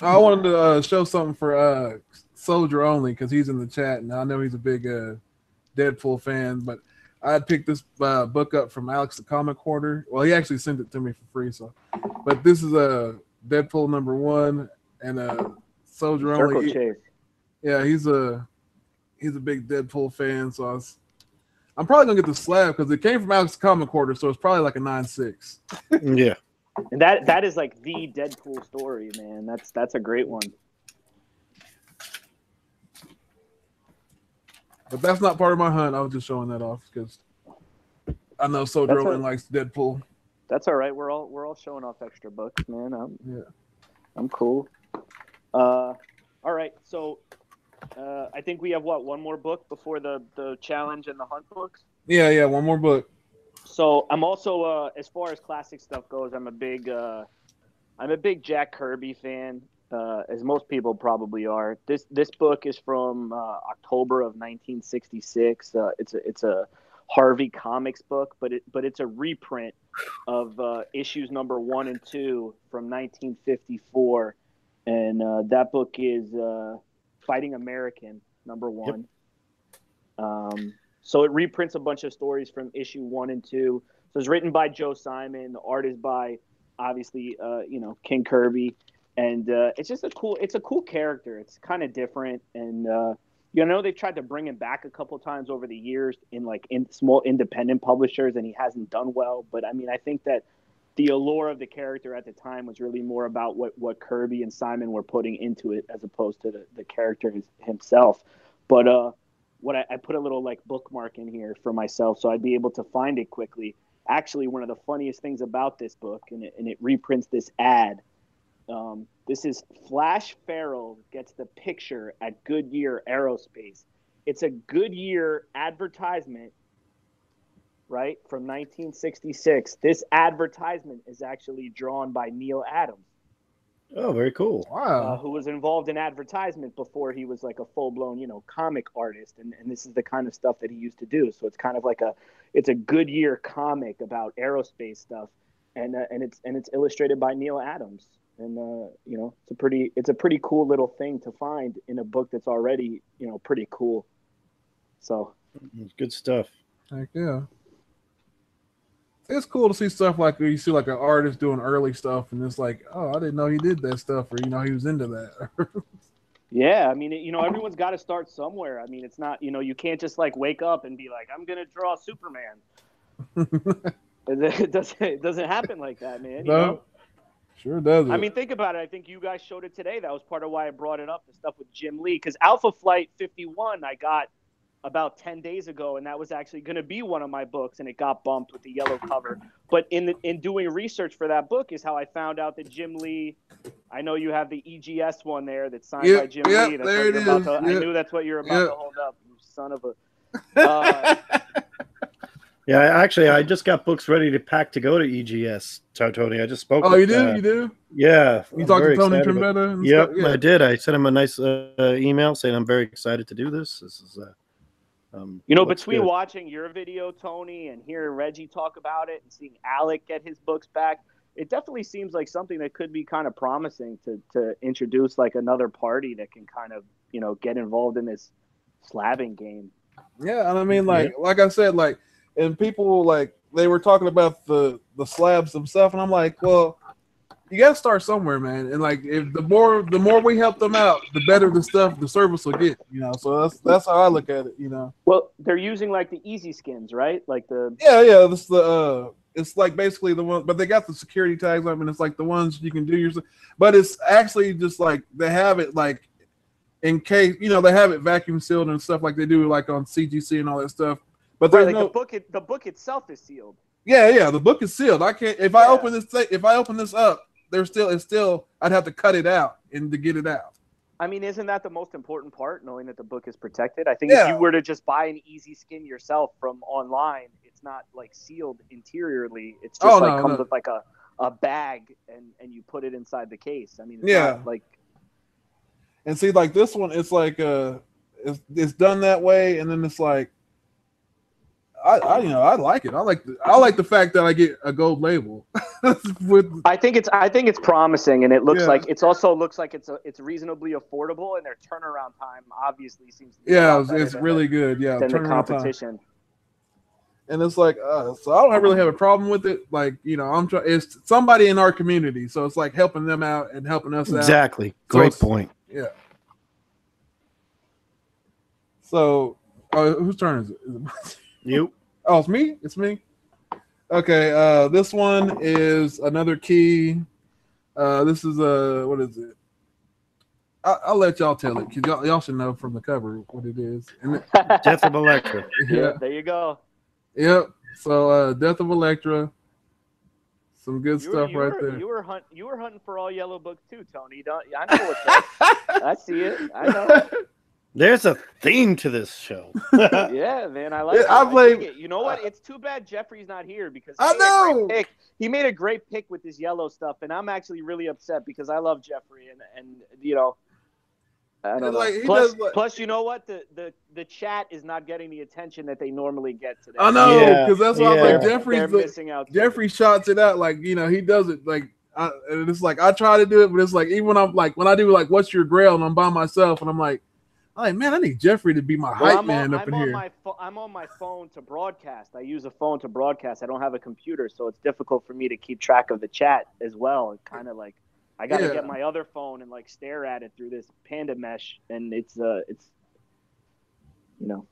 I wanted to show something for Soldier Only because he's in the chat, and I know he's a big Deadpool fan. But I picked this book up from Alex the Comic Hoarder. Well, he actually sent it to me for free. But this is a Deadpool #1 and Soldier Only. Chase. Yeah, he's a big Deadpool fan, so I'm probably gonna get the slab because it came from Alex the Comic Hoarder, so it's probably like a 9.6. Yeah, and that is like the Deadpool story, man. That's a great one. But that's not part of my hunt. I was just showing that off because I know Soldier Only likes Deadpool. That's all right. We're all showing off extra books, man. I'm cool. All right, so. I think we have one more book before the challenge and the hunt books. Yeah, one more book. So I'm also as far as classic stuff goes, I'm a big Jack Kirby fan, as most people probably are. This book is from October of 1966. It's a Harvey Comics book, but it's a reprint of issues number 1 and 2 from 1954, and that book is Fighting American number 1. Yep. So it reprints a bunch of stories from issue 1 and 2. So it's written by Joe Simon. The art is by obviously King Kirby, and it's just a cool character. It's kind of different, and they've tried to bring him back a couple times over the years in small independent publishers, and he hasn't done well. But I mean, I think that the allure of the character at the time was really more about what Kirby and Simon were putting into it as opposed to the character himself. But I put a little bookmark in here for myself so I'd be able to find it quickly. Actually, one of the funniest things about this book, and it reprints this ad. This is Flash Farrell gets the picture at Goodyear Aerospace. It's a Goodyear advertisement, right, from 1966. This advertisement is actually drawn by Neil Adams. Oh, very cool. Wow. Who was involved in advertisement before he was like a full-blown, comic artist. And this is the kind of stuff that he used to do. So it's kind of like it's a Goodyear comic about aerospace stuff. And it's illustrated by Neil Adams. And, it's a pretty cool little thing to find in a book that's already, pretty cool. So. Good stuff. Heck yeah. It's cool to see stuff like you see like an artist doing early stuff, and it's like, oh, I didn't know he did that stuff, or he was into that. Yeah, I mean, everyone's got to start somewhere. I mean, it's not, you can't just wake up and be like, I'm gonna draw Superman. It doesn't happen like that, man. No, sure doesn't. I mean, think about it. I think you guys showed it today. That was part of why I brought it up. The stuff with Jim Lee, because Alpha Flight 51, I got about 10 days ago, and that was actually going to be one of my books, and it got bumped with the yellow cover. But in doing research for that book is how I found out that Jim Lee, I know you have the EGS one there that's signed by Jim Lee. That's there it is. I knew that's what you're about to hold up, you son of a... Yeah, actually, I just got books ready to pack to go to EGS, Tony. I just spoke. Oh, you do? You do? Yeah. You talked to Tony Trombetta? Yep, yeah. I did. I sent him a nice email saying I'm very excited to do this. This is... between watching your video, Tony, and hearing Reggie talk about it and seeing Alec get his books back, it definitely seems like something that could be kind of promising to introduce another party that can kind of, get involved in this slabbing game. Yeah, and I mean, like I said, and people, they were talking about the slabs themselves, and I'm like, well, you got to start somewhere, man. And if the more we help them out, the better the service will get, So that's how I look at it, Well, they're using the easy skins, right? Yeah. This it's basically the one, but they got the security tags on, and it's the ones you can do yourself. But it's actually just they have it in case they have it vacuum sealed and stuff like they do on CGC and all that stuff. But there's the book itself is sealed. Yeah, the book is sealed. I can't if I open this up. It's still I'd have to cut it out and to get it out. I mean, isn't that the most important part, knowing that the book is protected? I think if you were to just buy an easy skin yourself from online, it's not sealed interiorly. It's just comes with a bag and you put it inside the case. I mean, it's not and see this one, it's it's done that way, and then it's I like it. I like the fact that I get a gold label. I think it's promising, and it looks it also looks like it's reasonably affordable, and their turnaround time obviously seems to be it's really good. Yeah, than the competition. Time. And it's so I don't really have a problem with it. I'm trying. It's somebody in our community, so it's helping them out and helping us out. Exactly. Great point. Yeah. So, whose turn is it? You. Oh, it's me. It's me. Okay. This one is another key. This is what is it? I'll let y'all tell it because y'all should know from the cover what it is. Death of Elektra. Yeah, there you go. Yep. So, Death of Elektra. Some good stuff right there. You were hunting for all yellow books too, Tony. I know what's up. I see it. I know. There's a theme to this show. Yeah, man, I like it. I like it. You know what? It's too bad Jeffrey's not here because he made a great pick with this yellow stuff, and I'm actually really upset because I love Jeffrey, and I don't know. Like, he plus, does, like, plus, you know what? The chat is not getting the attention that they normally get today. I know, Yeah, because that's why I'm like, yeah. They're missing out. Too. Jeffrey shots it out, like, you know, he does it like, and it's like I try to do it, but it's like even when I'm like when I do like what's your grail and I'm by myself and I'm like, man, I need Jeffrey to be my hype man up in here. I'm on my phone to broadcast. I use a phone to broadcast. I don't have a computer, so it's difficult for me to keep track of the chat as well. It's kind of like I got to get my other phone and like stare at it through this panda mesh, and it's you know.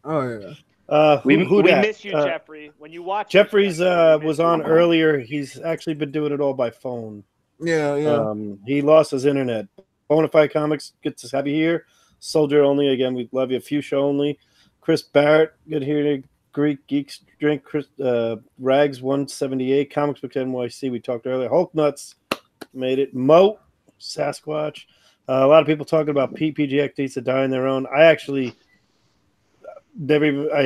Oh yeah. We miss you, Jeffrey. When you watch, Jeffrey's was on earlier. He's actually been doing it all by phone. Yeah. He lost his internet. Bonafide Comics, good to have you here. Soldier Only, again, we love you. Fuchsia Only. Chris Barrett, good here. Greek Geeks Drink. Chris Rags 178. Comics Book NYC, we talked earlier. Hulk Nuts made it. Mo Sasquatch. A lot of people talking about PGX needs to die on their own. I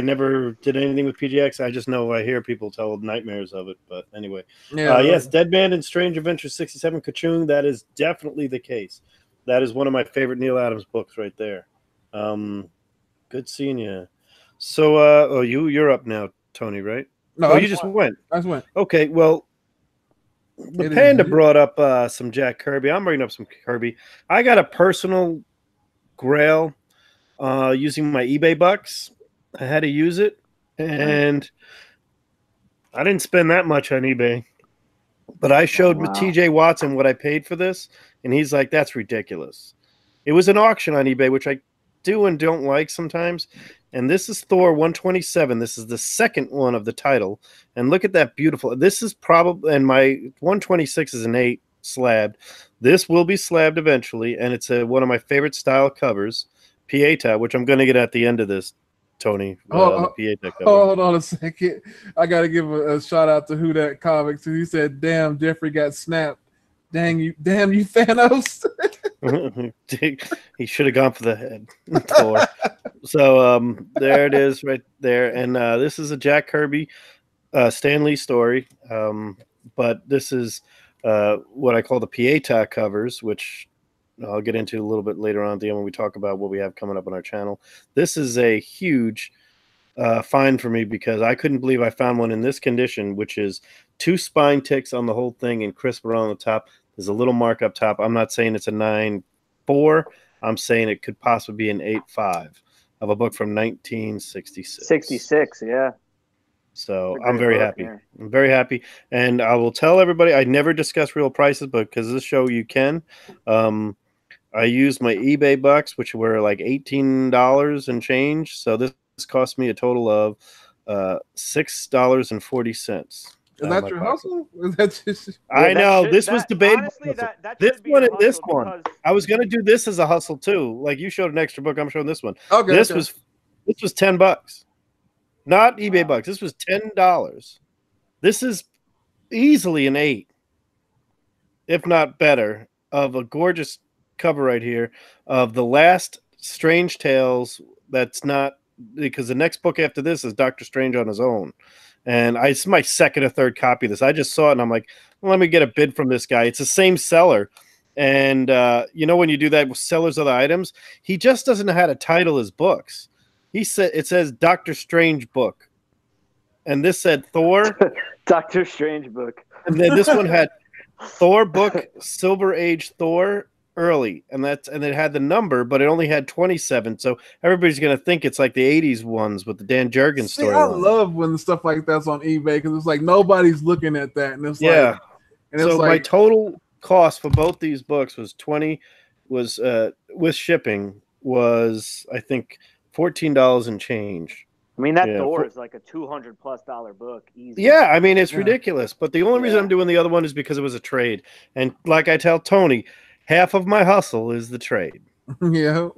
never did anything with PGX. I just know I hear people tell nightmares of it. But anyway, yes, Dead Man and Strange Adventures 67 Kachung. That is definitely the case. That is one of my favorite Neil Adams books right there. Good seeing you. So, you're up now, Tony, right? No, you just went. I just went. Okay, well, the Panda brought up some Jack Kirby. I'm bringing up some Kirby. I got a personal grail using my eBay bucks. I had to use it, and I didn't spend that much on eBay. But I showed TJ Watson what I paid for this, and he's like, that's ridiculous. It was an auction on eBay, which I do and don't like sometimes. And this is Thor 127. This is the second one of the title. And look at that beautiful. This is probably, and my 126 is an 8 slabbed. This will be slabbed eventually, and it's one of my favorite style covers, Pieta, which I'm going to get at the end of this, Tony. Pieta cover. Hold on a second. I got to give a shout out to Who That Comics. He said, damn, Jeffrey got snapped. Damn you, Thanos. He should have gone for the head. So there it is right there. And this is a Jack Kirby Stan Lee story. But this is what I call the Pieta covers, which I'll get into a little bit later on at the end when we talk about what we have coming up on our channel. This is a huge find for me because I couldn't believe I found one in this condition, which is 2 spine ticks on the whole thing and crisp around the top. There's a little mark up top. I'm not saying it's a 9.4. I'm saying it could possibly be an 8.5 of a book from 1966. 66, yeah. So I'm very happy. Yeah. I'm very happy. And I will tell everybody, I never discuss real prices, but because this show you can. I used my eBay bucks, which were like $18 and change. So this cost me a total of $6.40. Is that your hustle? Is that just... I know this was debatable. This one and this one. I was going to do this as a hustle too. Like you showed an extra book, I'm showing this one. Okay. This was $10, not eBay bucks. This was $10. This is easily an 8, if not better, of a gorgeous cover right here of the last Strange Tales. That's not because the next book after this is Doctor Strange on his own. And it's my second or third copy of this. I just saw it, and I'm like, well, let me get a bid from this guy. It's the same seller. And, when you do that with sellers of the items, he just doesn't know how to title his books. It says Doctor Strange book. And this said Thor. Doctor Strange book. And then this one had Thor book, Silver Age Thor, early, and it had the number, but it only had 27. So everybody's gonna think it's like the 80s ones with the Dan Jurgens story. I love when the stuff like that's on eBay because it's like nobody's looking at that, and it's my total cost for both these books was with shipping was I think $14 and change. I mean, that Thor is like a $200+ book. Easy. Yeah, I mean, it's ridiculous. But the only reason I'm doing the other one is because it was a trade. And like I tell Tony, half of my hustle is the trade. Yeah.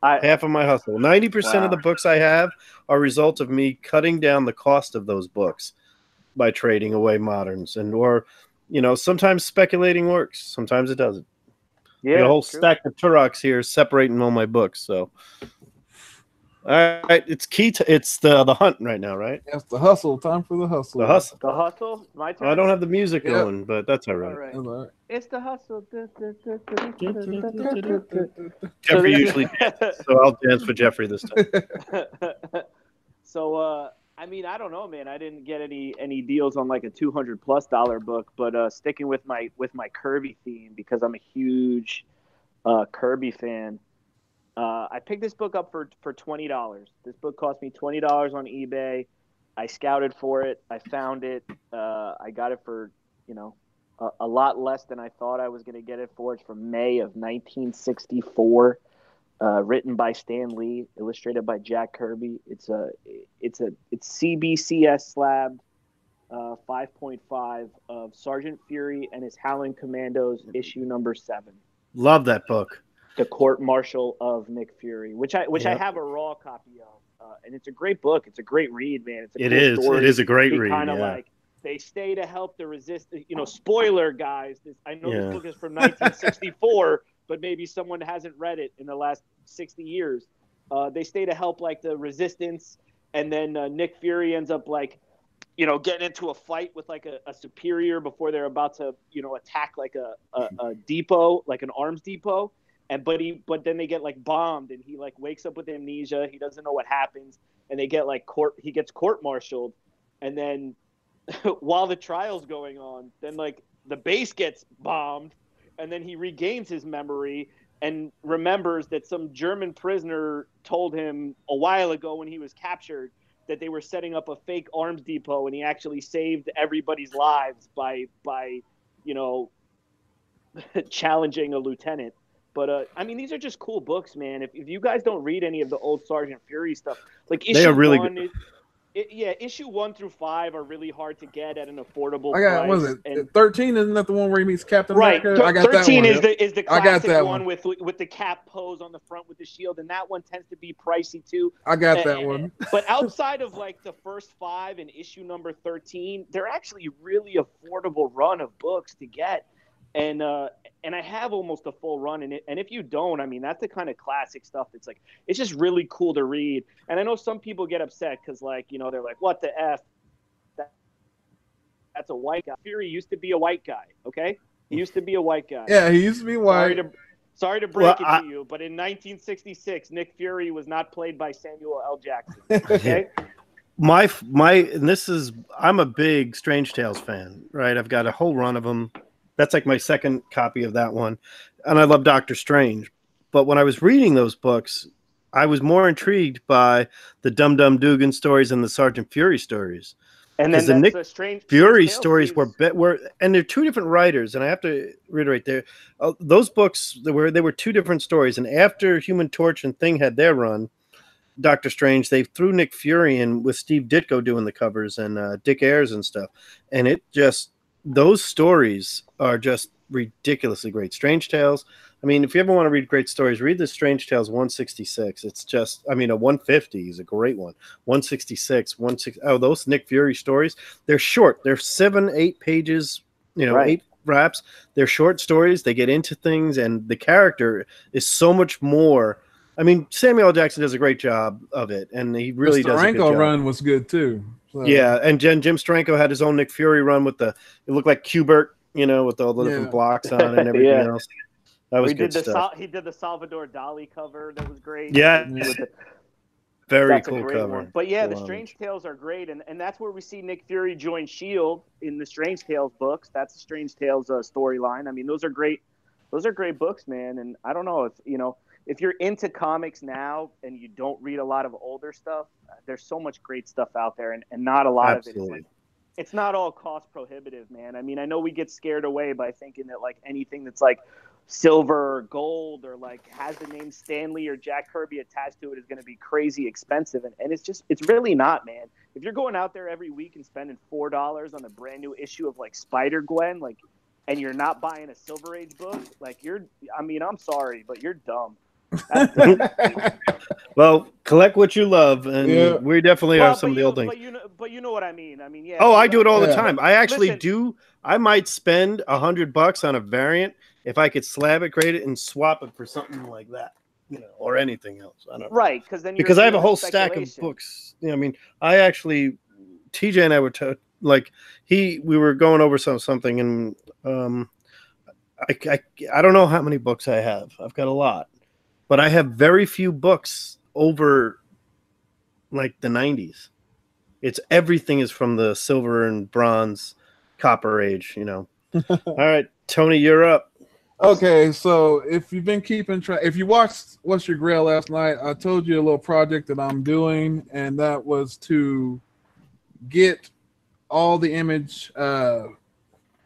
Half of my hustle. 90% of the books I have are a result of me cutting down the cost of those books by trading away moderns. Or sometimes speculating works. Sometimes it doesn't. Yeah. A whole stack of Turoks here separating all my books. So. All right, it's it's the hunt right now, right? That's the hustle. Time for the hustle. The hustle. The hustle. My turn. I don't have the music Yep. going, but that's all right. All right. That's all right. It's the hustle. Jeffrey usually dances, so I'll dance for Jeffrey this time. So, I mean, I don't know, man. I didn't get any deals on like a $200+ book, but sticking with my Kirby theme because I'm a huge Kirby fan. I picked this book up for $20. This book cost me $20 on eBay. I scouted for it. I found it. I got it for, a lot less than I thought I was going to get it for. It's from May of 1964, written by Stan Lee, illustrated by Jack Kirby. It's CBCS slabbed 5.5 of Sergeant Fury and his Howling Commandos, issue number 7. Love that book. The Court Martial of Nick Fury, which I have a raw copy of, and it's a great book. It's a great read, man. It's a cool story. It is a great read. Kind of like they stay to help the resist. Spoiler, guys. I know this book is from 1964, but maybe someone hasn't read it in the last 60 years. They stay to help like the resistance, and then Nick Fury ends up like, getting into a fight with like a superior before they're about to, attack like a depot, like an arms depot. But then they get like bombed, and he like wakes up with amnesia. He doesn't know what happens, and they get like he gets court-martialed, and then while the trial's going on, then like the base gets bombed, and then he regains his memory and remembers that some German prisoner told him a while ago when he was captured that they were setting up a fake arms depot, and he actually saved everybody's lives by challenging a lieutenant. But, I mean, these are just cool books, man. If you guys don't read any of the old Sergeant Fury stuff, like issue 1, issue 1 through 5 are really hard to get at an affordable price. Was it 13? Isn't that the one where he meets Captain America? Right. I got 13 that one. is the classic one with the cap pose on the front with the shield, and that one tends to be pricey too. I got that one. But outside of like the first 5 and issue number 13, they're actually really affordable run of books to get. And I have almost a full run in it. And if you don't, I mean, that's the kind of classic stuff that's like, it's just really cool to read. And I know some people get upset because, like, they're like, what the F? That's a white guy. Fury used to be a white guy, okay? He used to be a white guy. Yeah, he used to be white. Sorry to break it to you, but in 1966, Nick Fury was not played by Samuel L. Jackson, okay? I'm a big Strange Tales fan, right? I've got a whole run of them. That's like my second copy of that one. And I love Doctor Strange. But when I was reading those books, I was more intrigued by the Dum Dum Dugan stories and the Sergeant Fury stories. And then the Nick Fury stories were and they're two different writers. And I have to reiterate there, those books, they were two different stories. And after Human Torch and Thing had their run, Doctor Strange, they threw Nick Fury in with Steve Ditko doing the covers and Dick Ayers and stuff. And those stories are just ridiculously great. Strange Tales. I mean, if you ever want to read great stories, read the Strange Tales 166. It's just, a 150 is a great one. 166, 160. Oh, those Nick Fury stories, they're short. They're 7-8 pages, 8 wraps. They're short stories. They get into things, and the character is so much more. I mean, Samuel L. Jackson does a great job of it, and he really does a good job. The Steranko run was good, too. So. Yeah, and Jim Steranko had his own Nick Fury run with it looked like Qbert, with all the different blocks on it and everything else. That was good stuff. He did the Salvador Dali cover. That was great. Yeah. Very cool cover. One. But yeah, the Strange Tales are great. And that's where we see Nick Fury join S.H.I.E.L.D. in the Strange Tales books. That's the Strange Tales storyline. I mean, those are great. Those are great books, man. And I don't know if you're into comics now and you don't read a lot of older stuff, there's so much great stuff out there, and not a lot of it is like, it's not all cost prohibitive, man. I mean, I know we get scared away by thinking that like anything that's like silver or gold or like has the name Stanley or Jack Kirby attached to it is going to be crazy expensive, and it's really not, man. If you're going out there every week and spending $4 on a brand new issue of like Spider-Gwen, like, and you're not buying a Silver Age book, like I'm sorry, but you're dumb. Well, collect what you love, and we definitely have some of the old things. But you know what I mean. I mean, yeah. Oh, I do it all the time. I actually do. I might spend $100 on a variant if I could slab it, grade it, and swap it for something like that. or anything else. I don't know. Right, because then Because I have a whole stack of speculation. books. I mean, I actually, TJ and I were we were going over something, and I don't know how many books I have. I've got a lot, but I have very few books over like the 90s. It's everything is from the silver and bronze, copper age. All right, Tony, you're up. Okay, so if you've been keeping track, if you watched What's Your Grail last night, I told you a little project that I'm doing, and that was to get all the Image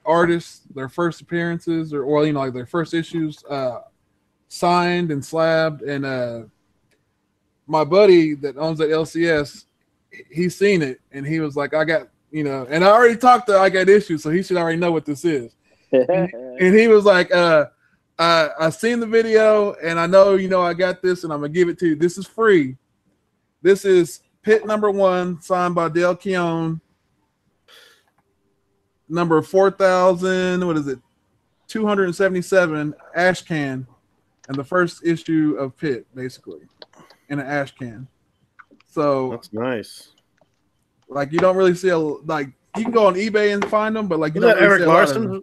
artists, their first appearances, or like their first issues, signed and slabbed. And my buddy that owns that LCS, he's seen it, and he was like, I got, and I already talked to I Got Issues, so he should already know what this is. And he was like, I seen the video, and I know, I got this, and I'm going to give it to you. This is free. This is Pit #1, signed by Dale Keown. Number 4,000, 277, ash can. And the first issue of Pit, basically, in an ash can. So that's nice. Like, you don't really see you can go on eBay and find them, but like, you don't really Eric see Larson?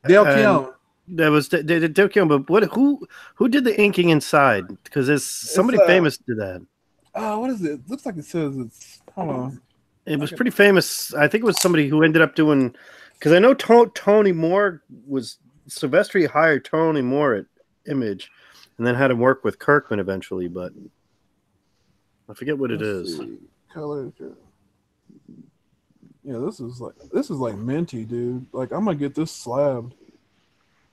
Dale Keown. That was Dale Keown, but who did the inking inside? Because there's somebody famous did that. What is it? Looks like it says it's. Hold on. It was pretty famous. I think it was somebody who ended up doing, because I know Tony Moore was Silvestri hired Tony Moore at Image, and then had him work with Kirkman eventually. But I forget what it is. Color. Yeah, this is like minty, dude. Like, I'm gonna get this slabbed.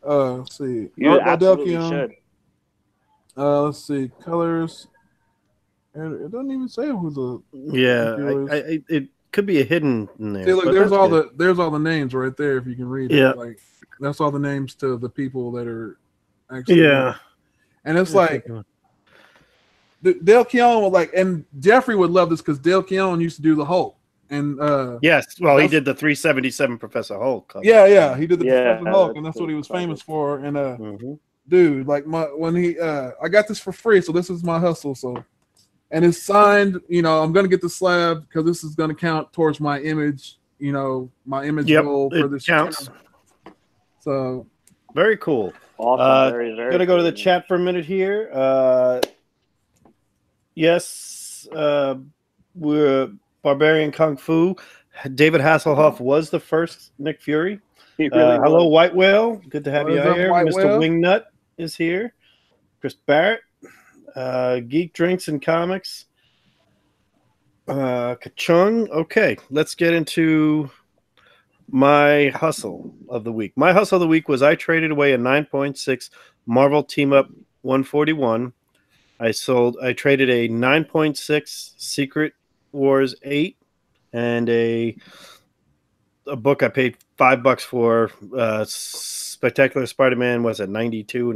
Let's see. You absolutely should. Let's see. Colors. And it doesn't even say who the. Yeah, it could be a hidden in there. See, look, there's all the names right there if you can read it. Yeah, like that's all the names to the people that are actually. Yeah, and it's like Dale Keown and Jeffrey would love this because Dale Keown used to do the Hulk. And yes, well, he did the 377 Professor Hulk cover. Yeah, he did the Professor Hulk, and that's what he was famous for. And dude, like I got this for free, so this is my hustle. So, and it's signed. I'm gonna get the slab because this is gonna count towards my Image. My Image goal for this counts. So very cool. Awesome. Very, very gonna go to the chat for a minute here. Yes, we're. Barbarian Kung Fu. David Hasselhoff was the first Nick Fury. Hello, White Whale. Good to have you here. Mr. Wingnut is here. Chris Barrett. Geek Drinks and Comics. Kachung. Okay, let's get into my hustle of the week. My hustle of the week was I traded away a 9.6 Marvel Team Up 141. I traded a 9.6 Secret Wars 8 and a book I paid $5 for, Spectacular Spider-Man, was at 92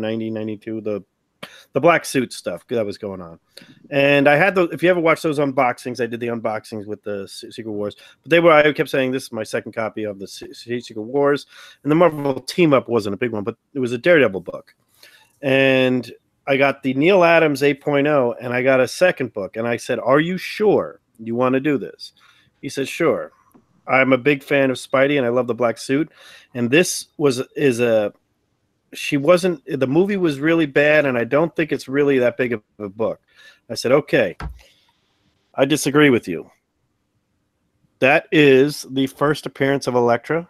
the black suit stuff that was going on. And I had if you ever watch those unboxings, I did the unboxings with the Secret Wars, but I kept saying this is my second copy of the Secret Wars, and the Marvel Team Up wasn't a big one, but it was a Daredevil book. And I got the Neil Adams 8.0, and I got a second book, and I said, are you sure you want to do this? He said, sure. I'm a big fan of Spidey, and I love the black suit. And this the movie was really bad, and I don't think it's really that big of a book. I said, okay. I disagree with you. That is the first appearance of Elektra,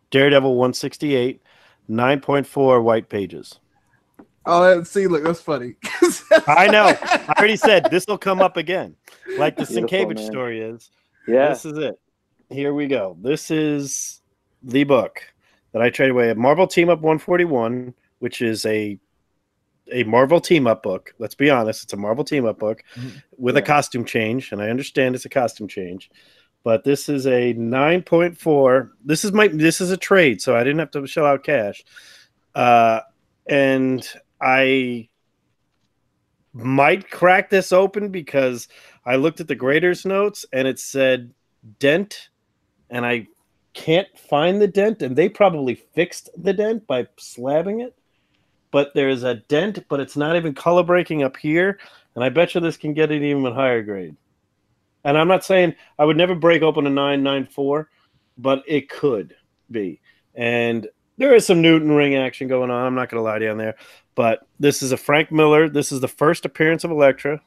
Daredevil 168, 9.4 white pages. Oh, see, look, that's funny. I know. I already said this will come up again, like the Sienkiewicz story is. Yeah, this is it. Here we go. This is the book that I traded away. A Marvel Team Up 141, which is a Marvel Team Up book. Let's be honest, it's a Marvel Team Up book with a costume change, and I understand it's a costume change. But this is a 9.4. This is a trade, so I didn't have to shell out cash. And I might crack this open because I looked at the grader's notes and it said dent, and I can't find the dent, and they probably fixed the dent by slabbing it. but there's a dent, but it's not even color breaking up here. And I bet you this can get it even higher grade. And I'm not saying I would never break open a 994, but it could be. And there is some Newton ring action going on. I'm not going to lie to you on there. But this is a Frank Miller. This is the first appearance of Elektra.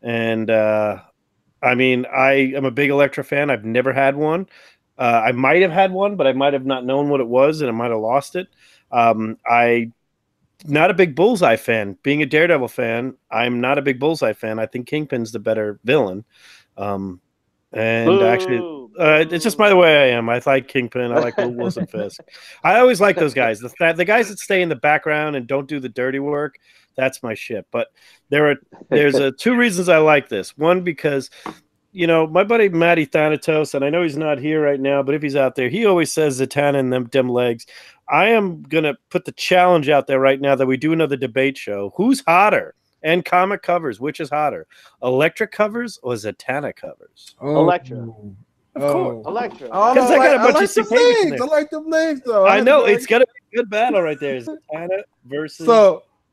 And, I mean, I am a big Elektra fan. I've never had one. I might have had one, but I might have not known what it was, and I might have lost it. I not a big Bullseye fan. Being a Daredevil fan, I'm not a big Bullseye fan. I think Kingpin's the better villain. And actually, it's just by the way I am. I like Kingpin. I like Wilson Fisk. I always like those guys. The guys that stay in the background and don't do the dirty work, that's my shit. But there's two reasons I like this. One, because my buddy Matty Thanatos, and I know he's not here right now, but if he's out there, he always says Zatanna and them legs. I am going to put the challenge out there right now that we do another debate show. Who's hotter? And comic covers, which is hotter? Elektra covers or Zatanna covers? Elektra. Of course. Elektra. Because I got a bunch of the cicadas in legs. there. I like them legs, though. I know. It's got to be a good battle right there. Zatanna versus...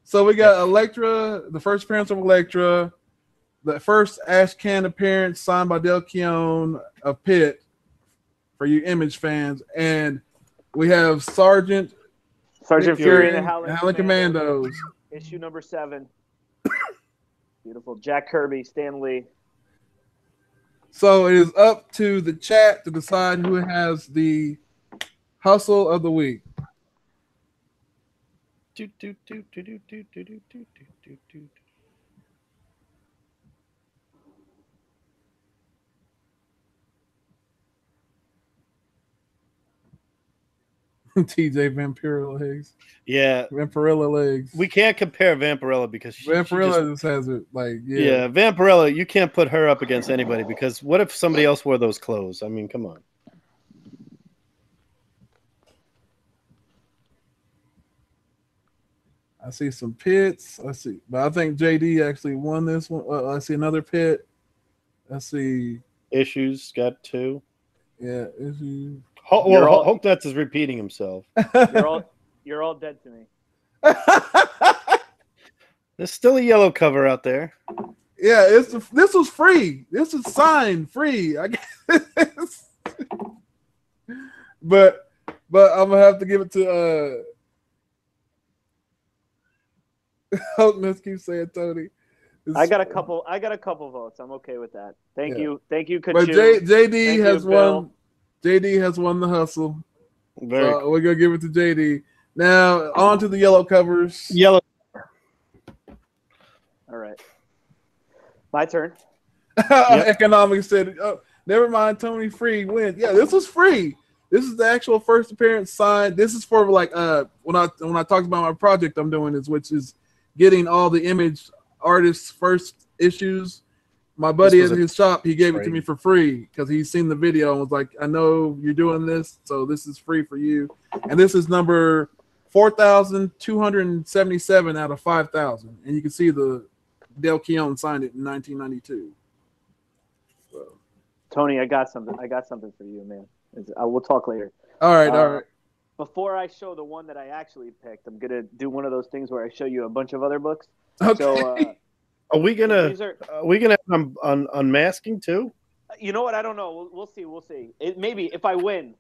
So we got Elektra, the first appearance of Elektra, the first Ash Can appearance signed by Del Keown of Pitt for you Image fans, and we have Sergeant Fury and the Howling Commandos. Issue number 7. Beautiful. Jack Kirby, Stan Lee. So it is up to the chat to decide who has the hustle of the week. TJ Vampirilla legs. Yeah. Vampirilla legs. We can't compare Vampirilla because Vampirilla just has it like yeah, Vampirilla, you can't put her up against anybody because what if somebody else wore those clothes? I mean, come on. I see some pits. Let's see. But I think JD actually won this one. I see another pit. I see Issues got 2. Yeah, issues. Hulk Nuts is repeating himself. You're all dead to me. There's still a yellow cover out there. Yeah, this was free. This is signed free. I guess. but I'm gonna have to give it to Hulk Nuts keeps saying Tony. I got a couple votes. I'm okay with that. Thank you, Kachu. But JD has won. JD has won the hustle. So we're gonna give it to JD. Now on to the yellow covers. Yellow. All right, my turn. Economics said, "Oh, never mind. Tony Free wins. Yeah, this was free. This is the actual first appearance signed. This is for like when I talked about my project I'm doing which is getting all the Image artists' first issues. My buddy at his shop, he gave it to me for free because he's seen the video and was like, I know you're doing this, so this is free for you. And this is number 4,277 out of 5,000. And you can see the Del Keown signed it in 1992. So. Tony, I got something for you, man. We'll talk later. All right. Before I show the one that I actually picked, I'm going to do one of those things where I show you a bunch of other books. Okay. So, Are we gonna unmasking too? You know what? I don't know. We'll see. Maybe if I win,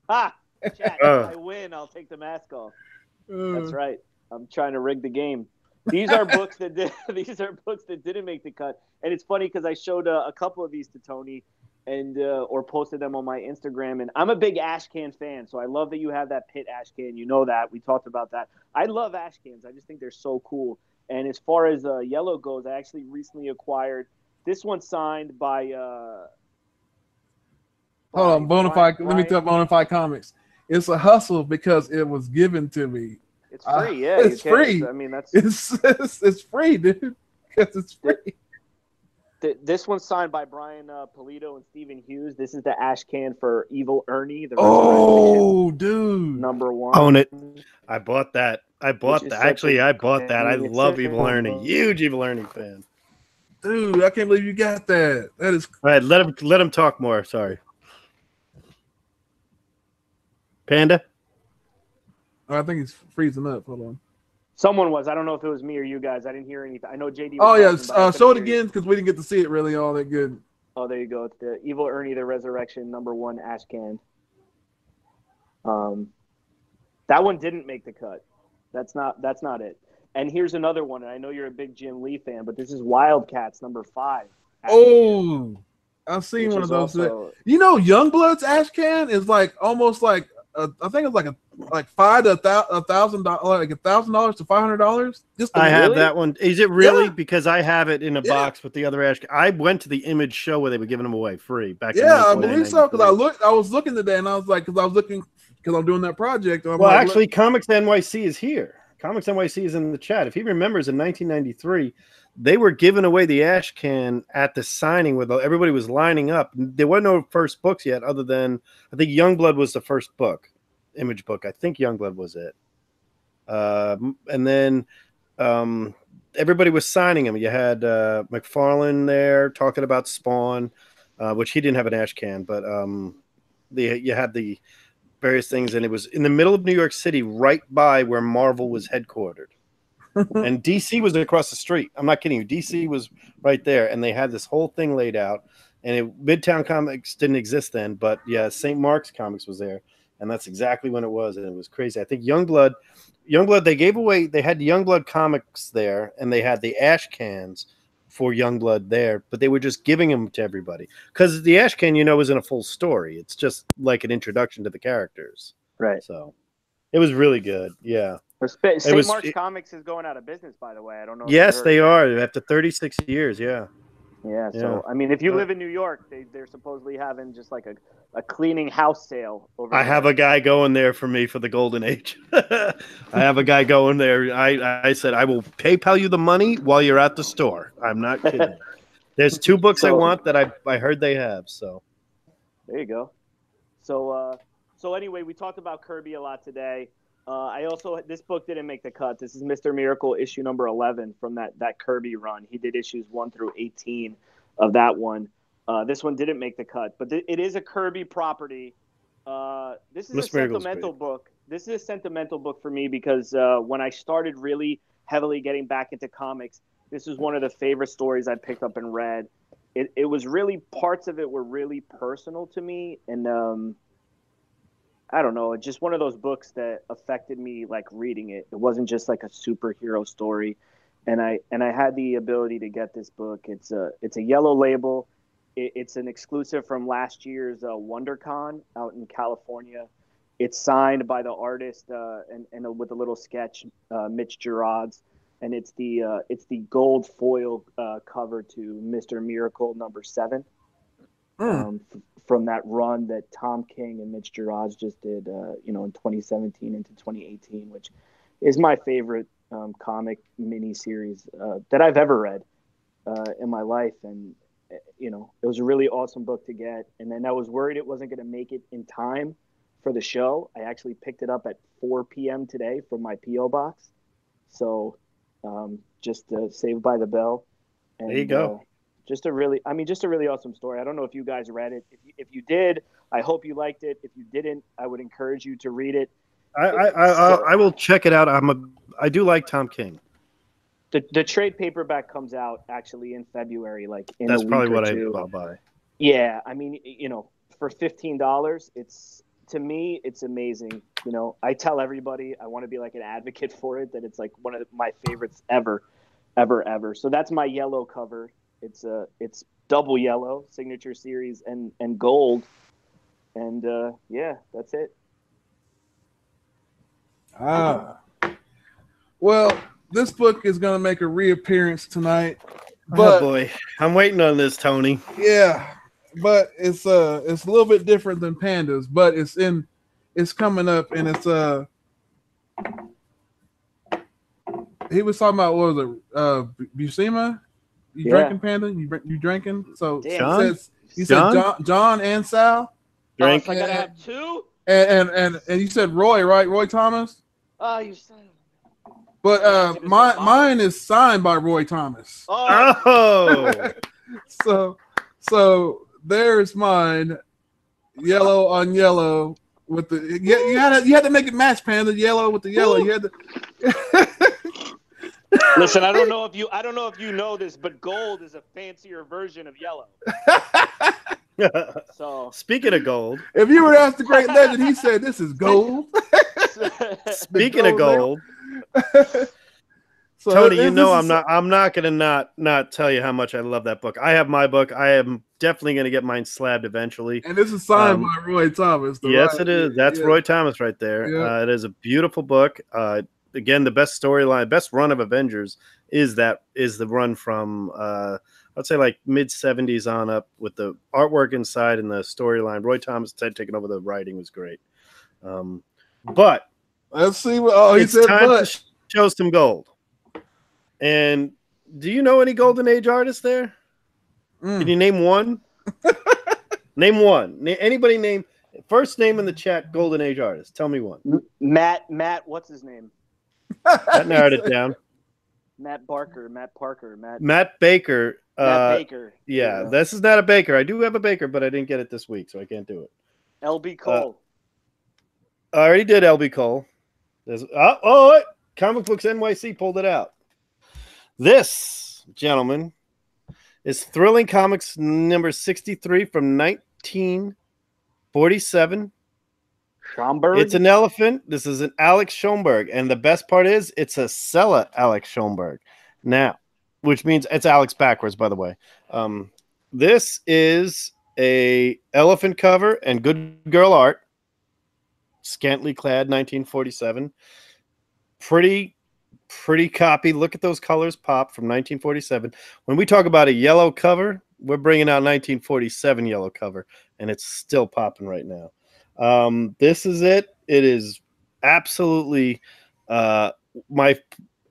chat, if I win, I'll take the mask off. That's right. I'm trying to rig the game. These are books that didn't make the cut, and it's funny because I showed a couple of these to Tony, and or posted them on my Instagram. And I'm a big Ashcan fan, so I love that you have that Pit Ashcan. You know that we talked about that. I love Ashcans. I just think they're so cool. And as far as yellow goes, I actually recently acquired this one signed by. Hold on, Bonafide. Let me tell Bonafide Comics. It's a hustle because it was given to me. It's free, yeah. It's free. I mean, that's it's free, dude. Because it's free. This one's signed by Brian Polito and Stephen Hughes. This is the Ashcan for Evil Ernie. Dude, number 1. Own it. I bought that. Actually, I bought that. I love Evil Ernie. Huge Evil Ernie fan. Dude, I can't believe you got that. That is. All right, let him talk more. Sorry. Panda? Oh, I think he's freezing up. Hold on. Someone was. I don't know if it was me or you guys. I didn't hear anything. I know JD. Oh yeah, talking, but I show it couldn't hear again because we didn't get to see it really all that good. Oh, there you go. It's the Evil Ernie the Resurrection #1 Ashcan. That one didn't make the cut. That's not it. And here's another one. And I know you're a big Jim Lee fan, but this is Wildcats #5. Oh, I've seen Which one of is those. also- You know, Youngblood's Ashcan is like almost like I think it's like $5 to $1,000, like $1,000 to $500. Just I have Really? that one. Is it really? Yeah. Because I have it in a Yeah. box with the other Ash. I went to the Image show where they were giving them away free back. in Yeah, I believe so. Because 1993. I was looking today, and I was like, because I'm doing that project. And I'm Well, like, actually, Comics NYC is here. Comics NYC is in the chat. If he remembers, in 1993, they were giving away the Ash Can at the signing where everybody was lining up. There were no first books yet, other than I think Youngblood was the first book, Image book. I think Youngblood was it. And then everybody was signing them. You had McFarlane there talking about Spawn, which he didn't have an Ash Can, but you had the various things, and it was in the middle of New York City, right by where Marvel was headquartered. And DC was across the street. I'm not kidding you. DC was right there, and they had this whole thing laid out. And Midtown Comics didn't exist then, but yeah, St. Mark's Comics was there, and that's exactly when it was, and it was crazy. I think Youngblood, they gave away. They had Youngblood comics there, and they had the Ash Cans for Youngblood there, but they were just giving them to everybody because the Ash Can, isn't a full story. It's just like an introduction to the characters. Right. So it was really good. Yeah. St. Mark's Comics is going out of business, by the way. I don't know. Yes, they are. After 36 years, yeah. Yeah, so I mean, if you live in New York, they're supposedly having just like a cleaning house sale over. I have a guy going there for me for the Golden Age. I have a guy going there. I said I will PayPal you the money while you're at the store. I'm not kidding. There's 2 books I want that I heard they have. So there you go. So anyway, we talked about Kirby a lot today. This book didn't make the cut. This is Mr. Miracle issue number 11 from that Kirby run. He did issues 1 through 18 of that one. This one didn't make the cut, but it is a Kirby property. This is a sentimental book. This is a sentimental book for me because when I started really heavily getting back into comics, this was one of the favorite stories I picked up and read. It was really, parts of it were really personal to me, and I don't know, just one of those books that affected me, like reading it. It wasn't just like a superhero story, and I had the ability to get this book. It's a yellow label. It's an exclusive from last year's WonderCon out in California. It's signed by the artist and with a little sketch, Mitch Gerards, and it's the gold foil cover to Mr. Miracle #7. From that run that Tom King and Mitch Gerards just did, in 2017 into 2018, which is my favorite comic miniseries that I've ever read in my life. And, it was a really awesome book to get. And then I was worried it wasn't going to make it in time for the show. I actually picked it up at 4 p.m. today from my P.O. box. So just saved by the bell. And, there you go. Just a really awesome story. I don't know if you guys read it. If you did, I hope you liked it. If you didn't, I would encourage you to read it. I will check it out. I do like Tom King. The trade paperback comes out actually in February, like in That's a week probably or what two. I'll buy. Yeah, I mean, for $15, to me it's amazing. I tell everybody I want to be like an advocate for it, that it's like one of my favorites ever. So that's my yellow cover. It's double yellow, signature series, and gold, and yeah, that's it. Well, this book is going to make a reappearance tonight. But, oh boy, I'm waiting on this, Tony. Yeah, but it's a little bit different than Pandas, but it's coming up, and it's he was talking about, what was it, Buscema? You drinking, Panda? You drinking? So he said John and Sal. Drink. I gotta have 2. And you said Roy, right? Roy Thomas. Oh, you said. But mine is signed by Roy Thomas. Oh. so there's mine, yellow on yellow with the you had to make it match, Panda. Yellow with the yellow. You had to. Listen, I don't know if you know this, but gold is a fancier version of yellow. So Speaking of gold, If you were to ask the great legend, he said, "This is gold." speaking of gold, So Tony, this you know is- I'm not gonna not tell you how much I love that book. I have my book. I am definitely gonna get mine slabbed eventually. And this is signed by Roy Thomas. Yes, it is. That's yeah. Roy Thomas right there. Yeah. It is a beautiful book. Again, the best storyline, best run of Avengers is the run from I'd say like mid 70s on up, with the artwork inside and the storyline. Roy Thomas taking over the writing was great. But Let's see what. He it's said, time "But." to show some gold. And do you know any Golden Age artists there? Can you name one? Name one. Anybody name first name in the chat Golden Age artist. Tell me one. Matt, what's his name? That narrowed it down. Matt Parker. Matt Baker. Matt Baker. Yeah, this is not a Baker. I do have a Baker, but I didn't get it this week, so I can't do it. LB Cole. I already did LB Cole. Comic Books NYC pulled it out. This, gentlemen, is Thrilling Comics number 63 from 1947. Schomburg. It's an elephant. This is an Alex Schomburg. And the best part is it's a Sella Alex Schomburg. Now, which means it's Alex backwards, by the way. This is a elephant cover and good girl art. Scantily clad, 1947. Pretty copy. Look at those colors pop from 1947. When we talk about a yellow cover, we're bringing out 1947 yellow cover, and it's still popping right now. This is it. It is absolutely my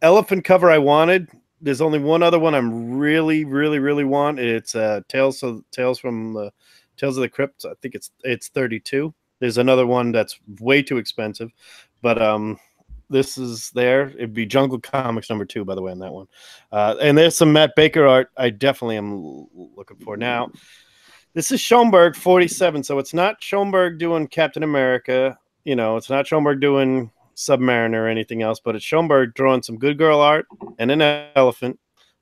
elephant cover I wanted. There's only one other one I'm really want. It's Tales from the Crypt. I think it's 32. There's another one that's way too expensive, but this is there. It'd be Jungle Comics number 2, by the way, on that one. And there's some Matt Baker art I definitely am looking for. Now, this is Schomburg 47, so it's not Schomburg doing Captain America. You know, it's not Schomburg doing Submariner or anything else, but it's Schomburg drawing some good girl art and an elephant.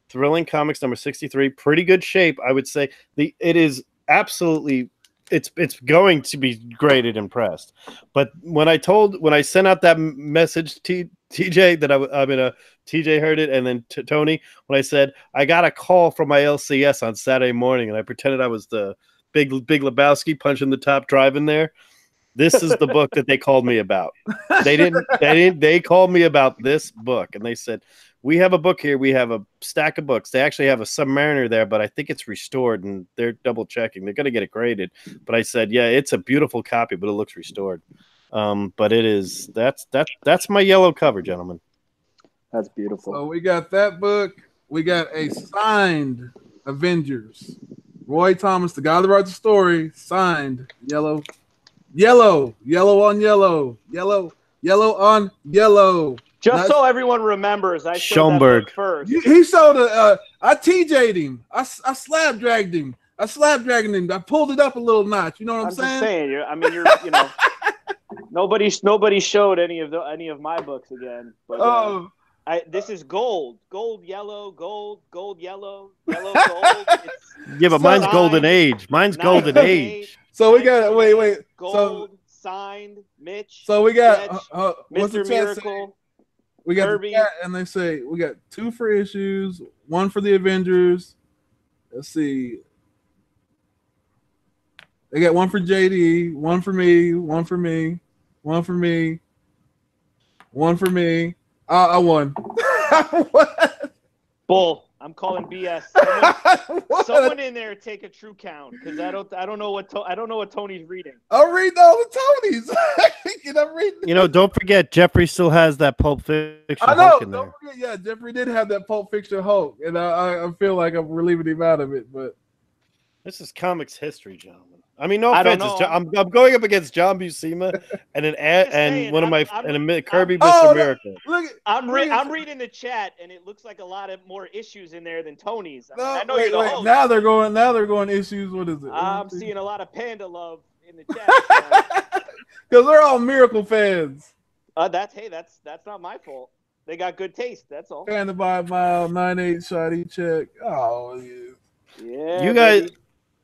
Thrilling Comics number 63. Pretty good shape, I would say. It is absolutely... It's going to be graded and pressed. But when I sent out that message to TJ that TJ heard it, and then to Tony, when I said I got a call from my LCS on Saturday morning, and I pretended I was the Big Lebowski punching the top driving there. This is the book that they called me about. They called me about this book, and they said, we have a book here. We have a stack of books. They actually have a Submariner there, but I think it's restored, and they're double checking. They're going to get it graded. But I said, yeah, it's a beautiful copy, but it looks restored. But it is that's my yellow cover, gentlemen. That's beautiful. So we got that book. We got a signed Avengers. Roy Thomas, the guy that wrote the story, signed yellow on yellow on yellow. Just so everyone remembers, I showed Schomburg that first. He showed I TJ'd him. I slab dragged him. I pulled it up a little notch. You know what I'm saying? Just saying. Nobody showed any of my books again. But, this is gold, yellow, gold, yellow, gold. Yeah, but mine's Golden Age. Mine's Golden Age. So we got wait. Gold signed Mitch. So we got what's Mr. the chat Miracle. saying? We got Kirby. the chat, and they say we got 2 for issues, 1 for the Avengers. Let's see. They got 1 for JD, 1 for me, 1 for me, 1 for me, 1 for me. I won. Bull. I'm calling BS. Someone in there take a true count, because I don't know what Tony's reading. I'll read all the Tonys. I'm reading. Don't forget Jeffrey still has that Pulp Fiction. I know. Hulk in there. Don't forget, yeah, Jeffrey did have that Pulp Fiction Hulk, and I feel like I'm relieving him out of it. But this is comics history, gentlemen. I mean, no offense. I'm going up against John Buscema and Kirby Mr. Miracle. Look, I'm reading the chat, and it looks like a lot of more issues in there than Tony's. I know you're the host. Now they're going issues. What is it? I'm seeing a lot of Panda love in the chat. Because they're all Miracle fans. That's not my fault. They got good taste. That's all. Panda by mile 98 shoddy check. Oh, yeah. Yeah, You guys, baby.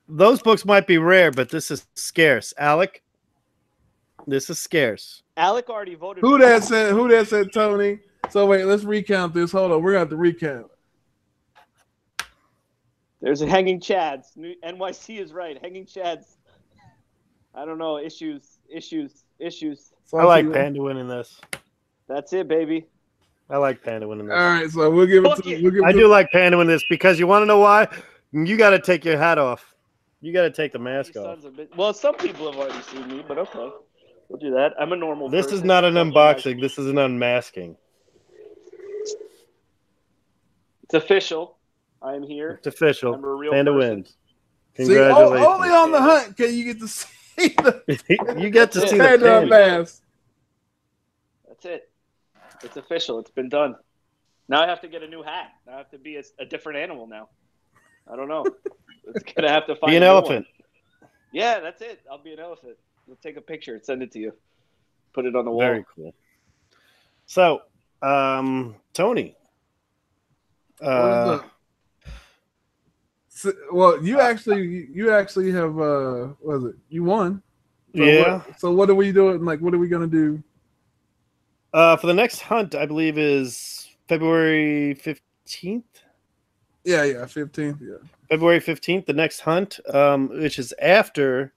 those books might be rare, but this is scarce. Alec, this is scarce. Alec already voted. Who for that it. said? Who that said? Tony. So wait, let's recount this. Hold on, we're gonna have to recount. There's a Hanging Chads. NYC is right. Hanging Chads. I don't know. Issues. So I like Panda winning this. That's it, baby. I like Panda winning this. All right, so we'll give it Book to. it. We'll give it I to, do like Panda winning this because you want to know why? You got to take your hat off. You got to take the mask You off. sons of bitch. Well, some people have already seen me, but okay. We'll do that. I'm a normal This person. is not an Don't unboxing. This is an unmasking. It's official. I'm here. It's official. I'm a real Panda person. wins. see, Congratulations. only on the hunt can you get to see the You get to see the Panda Panda. unmasked. That's it. It's official. It's been done. Now I have to get a new hat. Now I have to be a different animal now. I don't know. It's gonna have to find Be an a new elephant. one. Yeah, that's it. I'll be an elephant. We'll take a picture and send it to you. Put it on the wall. Very cool. So, Tony. What is up? Well, you actually have what is it? You won. So Yeah. What are we doing? Like, what are we gonna do? For the next hunt, I believe is February 15th. Yeah, 15th. Yeah. February 15th, the next hunt, which is after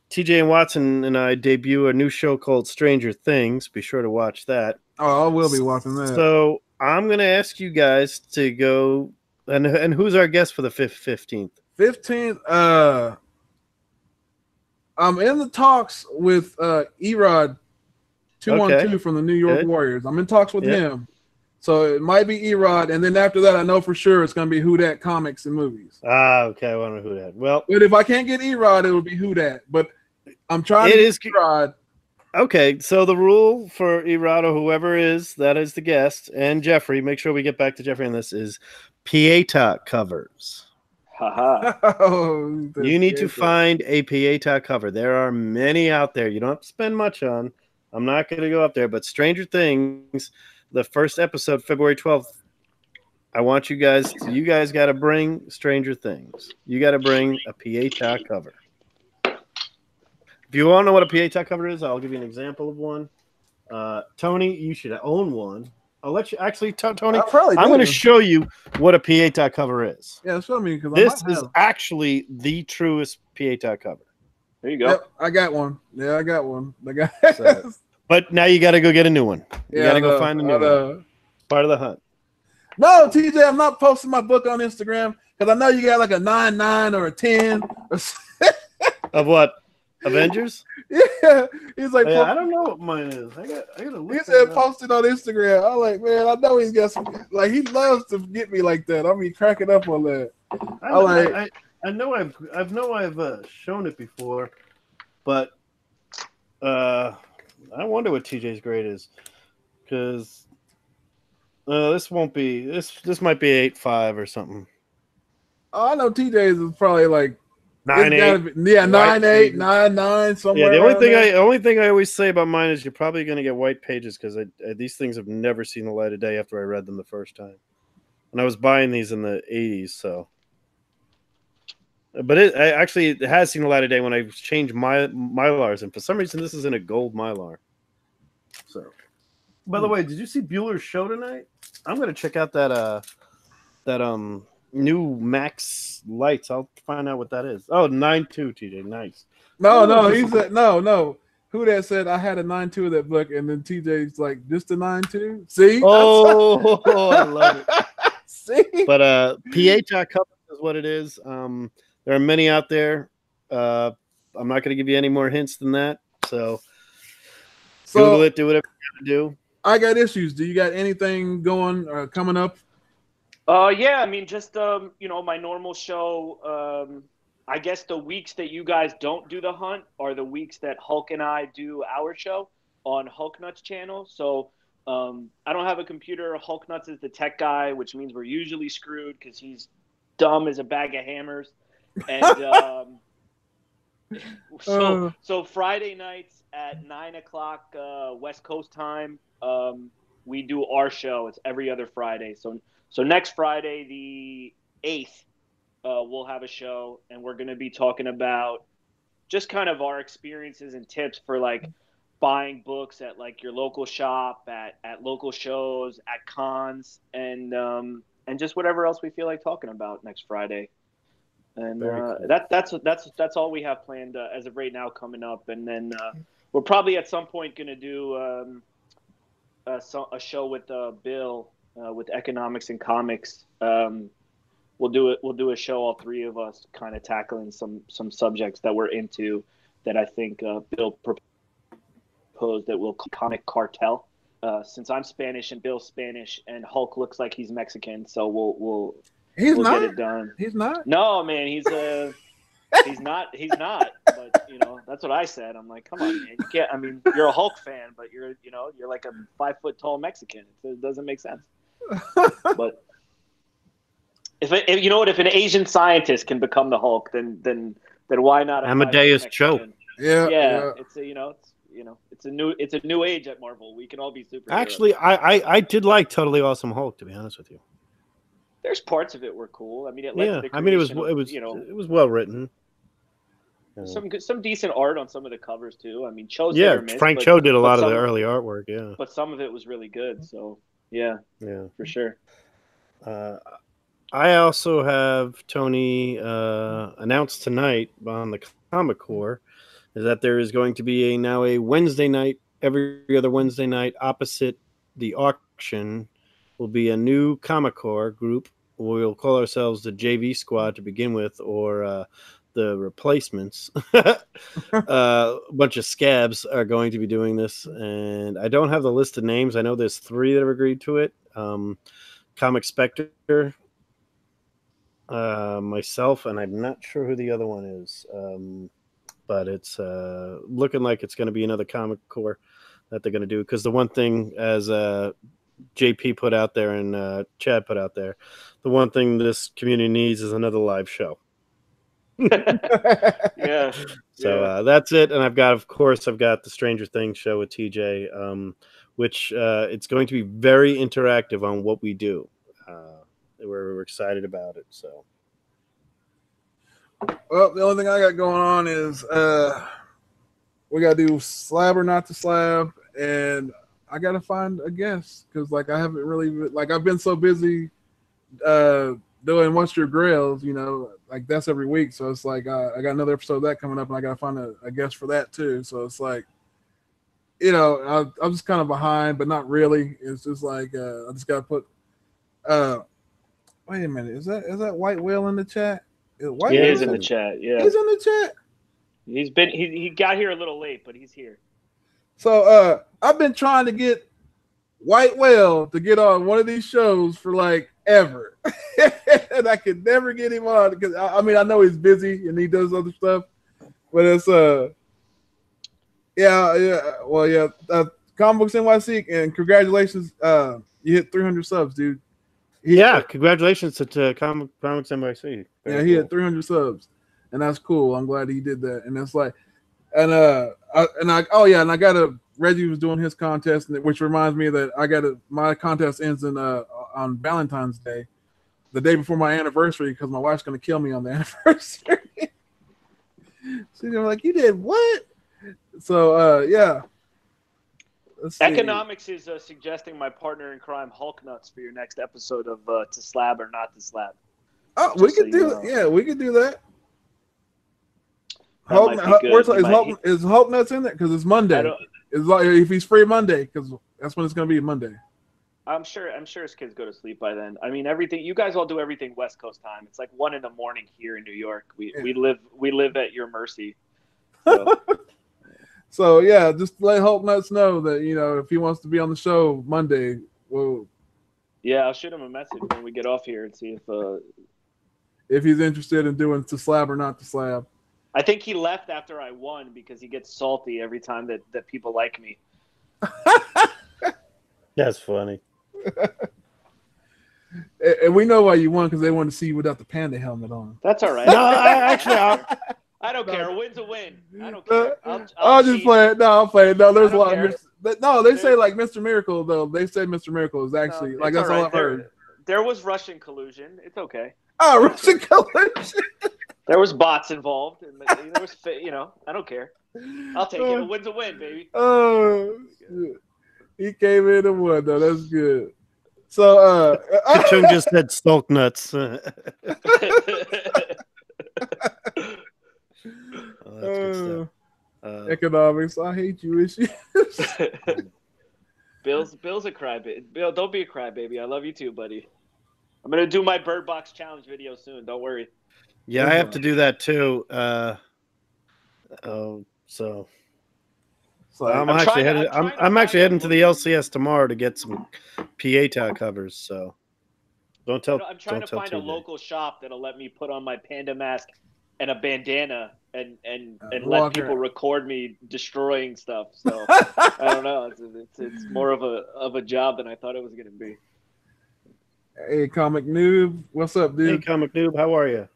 TJ and Watson and I debut a new show called Stranger Things. Be sure to watch that. Oh, I will be watching that. So I'm going to ask you guys to go. And who's our guest for the 15th? 15th. I'm in the talks with Erod 212 from the New York Good. Warriors. I'm in talks with Yep. him. So it might be Erod, and then after that, I know for sure it's going to be Who Dat Comics and Movies. Okay. I wonder who that. Well, But if I can't get Erod, it will be Who Dat. But I'm trying to get Erod. Okay, so the rule for Erod or whoever that is the guest, and Jeffrey, make sure we get back to Jeffrey on this, is Pieta covers. Haha. Oh, You need to find a Pieta cover. There are many out there. You don't have to spend much on. I'm not going to go up there, but Stranger Things, the first episode, February 12th, I want you guys got to bring Stranger Things. You got to bring a Pieta cover. If you want to know what a Pieta cover is, I'll give you an example of one. Tony, you should own one. I'll let you actually, Tony. I'm going to show you what a Pieta cover is. Yeah, show me because This is actually the truest Pieta cover. There you go. Yep, I got one. Yeah, I got one. So, but now you got to go get a new one. You got to go find a new one. Part of the hunt. No, TJ, I'm not posting my book on Instagram because I know you got like a 9 or a 10 or Of what? Avengers? Yeah, he's like, I don't know what mine is. I gotta look. He said posted on Instagram. I'm like, man, I know he's got some. Like, he loves to get me like that. I mean, cracking up on that. I know I've shown it before, but I wonder what TJ's grade is, because this won't be this might be 8.5 or something. Oh, I know TJ's is probably like 9.8. Yeah, 9.8, 9.9 somewhere. Yeah, the only thing I always say about mine is you're probably going to get white pages because these things have never seen the light of day after I read them the first time, and I was buying these in the 80s. So, but it has seen the light of day when I changed my Mylars, and for some reason this is in a gold Mylar. So, by the way, did you see Bueller's show tonight? I'm going to check out that new Max lights. I'll find out what that is. Oh, 9.2, TJ. Nice. No, he said no. Who that said I had a 9.2 of that book, and then TJ's like, just a 9.2? See? Oh, I love it. See? But Pieta Cup is what it is. There are many out there. I'm not going to give you any more hints than that. So Google it. Do whatever you got to do. I got issues. Do you got anything going coming up? Yeah, I mean, just my normal show. I guess the weeks that you guys don't do the hunt are the weeks that Hulk and I do our show on Hulk Nuts channel. So I don't have a computer. Hulk Nuts is the tech guy, which means we're usually screwed because he's dumb as a bag of hammers. And so Friday nights at 9 o'clock West Coast time, we do our show. It's every other Friday. So next Friday, the 8th, we'll have a show, and we're going to be talking about just kind of our experiences and tips for like buying books at like your local shop, at local shows, at cons, and just whatever else we feel like talking about next Friday. And Cool. that's all we have planned as of right now coming up. And then we're probably at some point going to do a show with Bill with Economics and Comics. We'll do a show, all three of us, kind of tackling some subjects that we're into that I think Bill proposed that we'll call Comic Cartel. Since I'm Spanish and Bill's Spanish and Hulk looks like he's Mexican, so we'll not. get it done. He's not. No, man, he's not. But that's what I said. I'm like, come on, man, you can't. I mean, you're a Hulk fan, but you're like a 5 foot tall Mexican. It doesn't make sense. But if an Asian scientist can become the Hulk, then why not Amadeus Cho? Yeah. It's a new age at Marvel. We can all be superheroes. Actually, I did like Totally Awesome Hulk, to be honest with you. There's parts of it were cool. I mean, it was well written. Some decent art on some of the covers too. I mean, Cho's Frank Cho did a lot of the early artwork. Yeah, but some of it was really good. So yeah, for sure. I also have Tony announced tonight on the Comic Core is that there is going to be now a Wednesday night, every other Wednesday night, opposite the auction, will be a new Comic Core group. We'll call ourselves the JV Squad to begin with, or the Replacements. A bunch of scabs are going to be doing this, and I don't have the list of names. I know there's 3 that have agreed to it. Comic Spectre, myself, and I'm not sure who the other one is. But it's looking like it's going to be another Comic Core that they're going to do, because the one thing, as JP put out there and Chad put out there, the one thing this community needs is another live show. Yeah. So that's it. And I've got the Stranger Things show with TJ, which it's going to be very interactive on what we do. We're excited about it. So. Well, the only thing I got going on is we got to do slab or not to slab, and I got to find a guest because, like, I haven't really, like, I've been so busy doing What's Your Grails, like that's every week. So it's like I got another episode of that coming up, and I got to find a guest for that too. So it's like, I'm just kind of behind, but not really. It's just like I just got to put. Wait a minute, is that White Whale in the chat? He's in the chat. Yeah, he's in the chat. He got here a little late, but he's here. So I've been trying to get White Whale to get on one of these shows for like ever, and I could never get him on because I know he's busy and he does other stuff, but it's Comic Books NYC, and congratulations, you hit 300 subs, dude. Congratulations to Comics NYC. He had 300 subs, and that's cool. I'm glad he did that. And it's like, I got Reggie was doing his contest, which reminds me that my contest ends on Valentine's Day, the day before my anniversary, because my wife's gonna kill me on the anniversary. She's like, "You did what?" So Economics is suggesting my partner in crime, Hulk Nuts, for your next episode of To Slab or Not to Slab. Oh, we could do that. Yeah, we could do that. Is Hulk Nuts in there? Because it's Monday. It's like if he's free Monday, because that's when it's going to be Monday. I'm sure his kids go to sleep by then. I mean, everything. You guys all do everything West Coast time. It's like 1 a.m. here in New York. We live at your mercy. So. So just let Hulk Nuts know that if he wants to be on the show Monday, well. Yeah, I'll shoot him a message when we get off here and see if he's interested in doing To Slab or Not to Slab. I think he left after I won because he gets salty every time that people like me. That's funny. And we know why you won, because they want to see you without the panda helmet on. That's all right. No, I don't care. A win's a win. I don't care. I'll just play it. No, I'll play it. No, there's a lot of But no, they say like Mr. Miracle though. They say Mr. Miracle is actually like that's all I've heard. There was Russian collusion. It's okay. Oh, Russian collusion. There was bots involved, and there was, I don't care. I'll take it. A win's a win, baby. Oh, he came in and won though. That's good. So, Chung just said salt nuts. That's good stuff. Economics, I hate you issues. Bill's a crybaby. Bill, don't be a crybaby. I love you too, buddy. I'm gonna do my Bird Box challenge video soon. Don't worry. Yeah, I have to do that too. So I'm actually heading to the LCS tomorrow to get some PA towel covers. So don't tell. I'm trying to find a local shop that'll let me put on my panda mask and a bandana and let people record me destroying stuff. So I don't know. It's more of a job than I thought it was going to be. Hey, Comic Noob, what's up, dude? Hey, Comic Noob, how are you?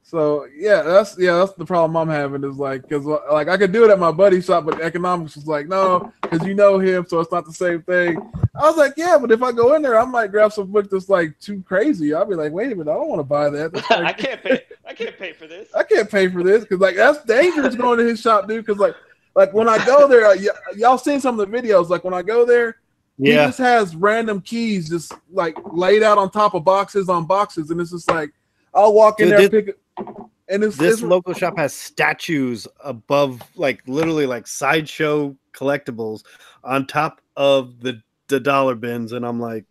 So that's the problem I'm having is like because like I could do it at my buddy's shop, but economics is like no, because you know him, so it's not the same thing. I was like, yeah, but if I go in there, I might grab some book that's like too crazy. I'll be like, wait a minute, I don't want to buy that. Like, I can't pay for this. I can't pay for this because like that's dangerous going to his shop, dude. Because like when I go there, y'all seen some of the videos. Like when I go there, he just has random keys just like laid out on top of boxes on boxes, and it's just like I'll walk in there and pick it. And this local shop has statues above, like literally like sideshow collectibles on top of the dollar bins, and I'm like,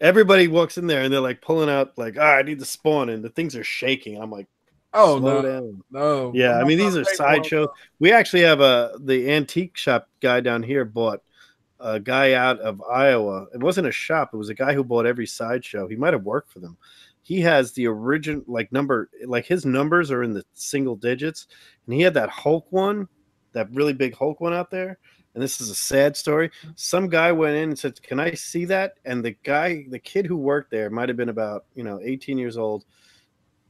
everybody walks in there and they're like pulling out like, I need the spawn, and the things are shaking. I'm like, oh slow down. No, yeah, I mean these are sideshow. We actually have the antique shop guy down here bought a guy out of Iowa. It wasn't a shop; it was a guy who bought every sideshow. He might have worked for them. He has the original his numbers are in the single digits, and he had that Hulk one, that really big Hulk one out there. And this is a sad story. Some guy went in and said, "Can I see that?" And the kid who worked there might have been about 18 years old,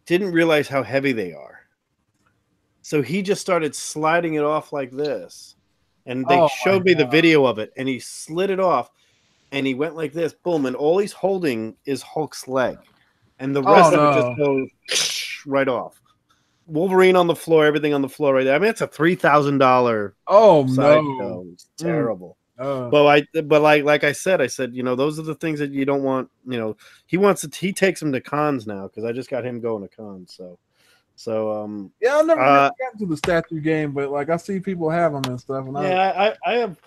didn't realize how heavy they are. So he just started sliding it off like this, and they showed me the video of it, and he slid it off, and he went like this, boom, and all he's holding is Hulk's leg. And the rest of it just goes right off. Wolverine on the floor, everything on the floor right there. I mean, it's a $3,000. Oh no, it's terrible. But like I said, those are the things that you don't want. He takes them to cons now because I just got him going to cons. So yeah, I've never really gotten to the statue game, but like I see people have them and stuff. And I have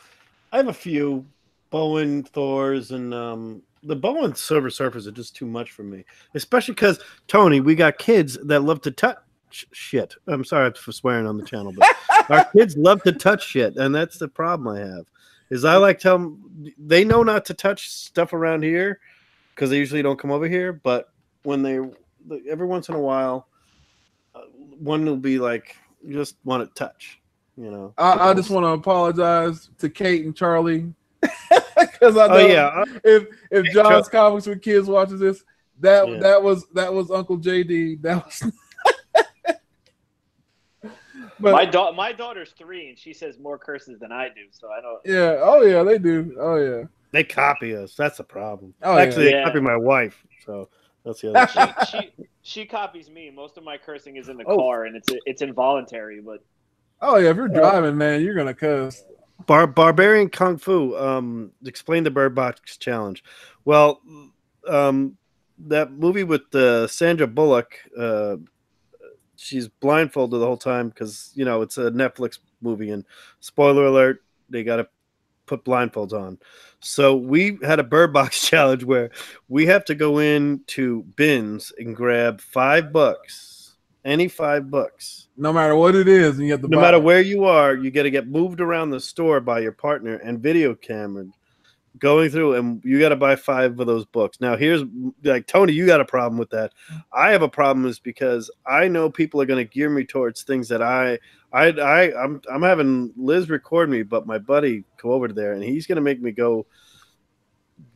a few Bowen Thors and the Bowen Silver Surfers are just too much for me, especially because Tony, we got kids that love to touch shit. I'm sorry for swearing on the channel, but our kids love to touch shit, and that's the problem I have. Is I like tell them they know not to touch stuff around here because they usually don't come over here, but when every once in a while, one will be like, you just want to touch, I just want to apologize to Kate and Charlie. Because I know if John's Comics with Kids watches this, that was Uncle JD. That was. But my daughter's 3 and she says more curses than I do, so I don't. Yeah. Oh yeah, they do. Oh yeah. They copy us. That's the problem. Oh, actually, they copy my wife. So that's the other. She copies me. Most of my cursing is in the car, and it's involuntary. But if you're driving, man, you're gonna cuss. Barbarian Kung Fu. Explain the Bird Box challenge. Well, that movie with Sandra Bullock. She's blindfolded the whole time because it's a Netflix movie, and spoiler alert, they got to put blindfolds on. So we had a Bird Box challenge where we have to go into bins and grab 5 books, any 5 books. No matter what it is, and you have to no matter where you are, you got to get moved around the store by your partner and video camera going through, and you got to buy 5 of those books. Now, here's like Tony, you got a problem with that. I have a problem is because I know people are going to gear me towards things that I'm having Liz record me, but my buddy go over there and he's going to make me go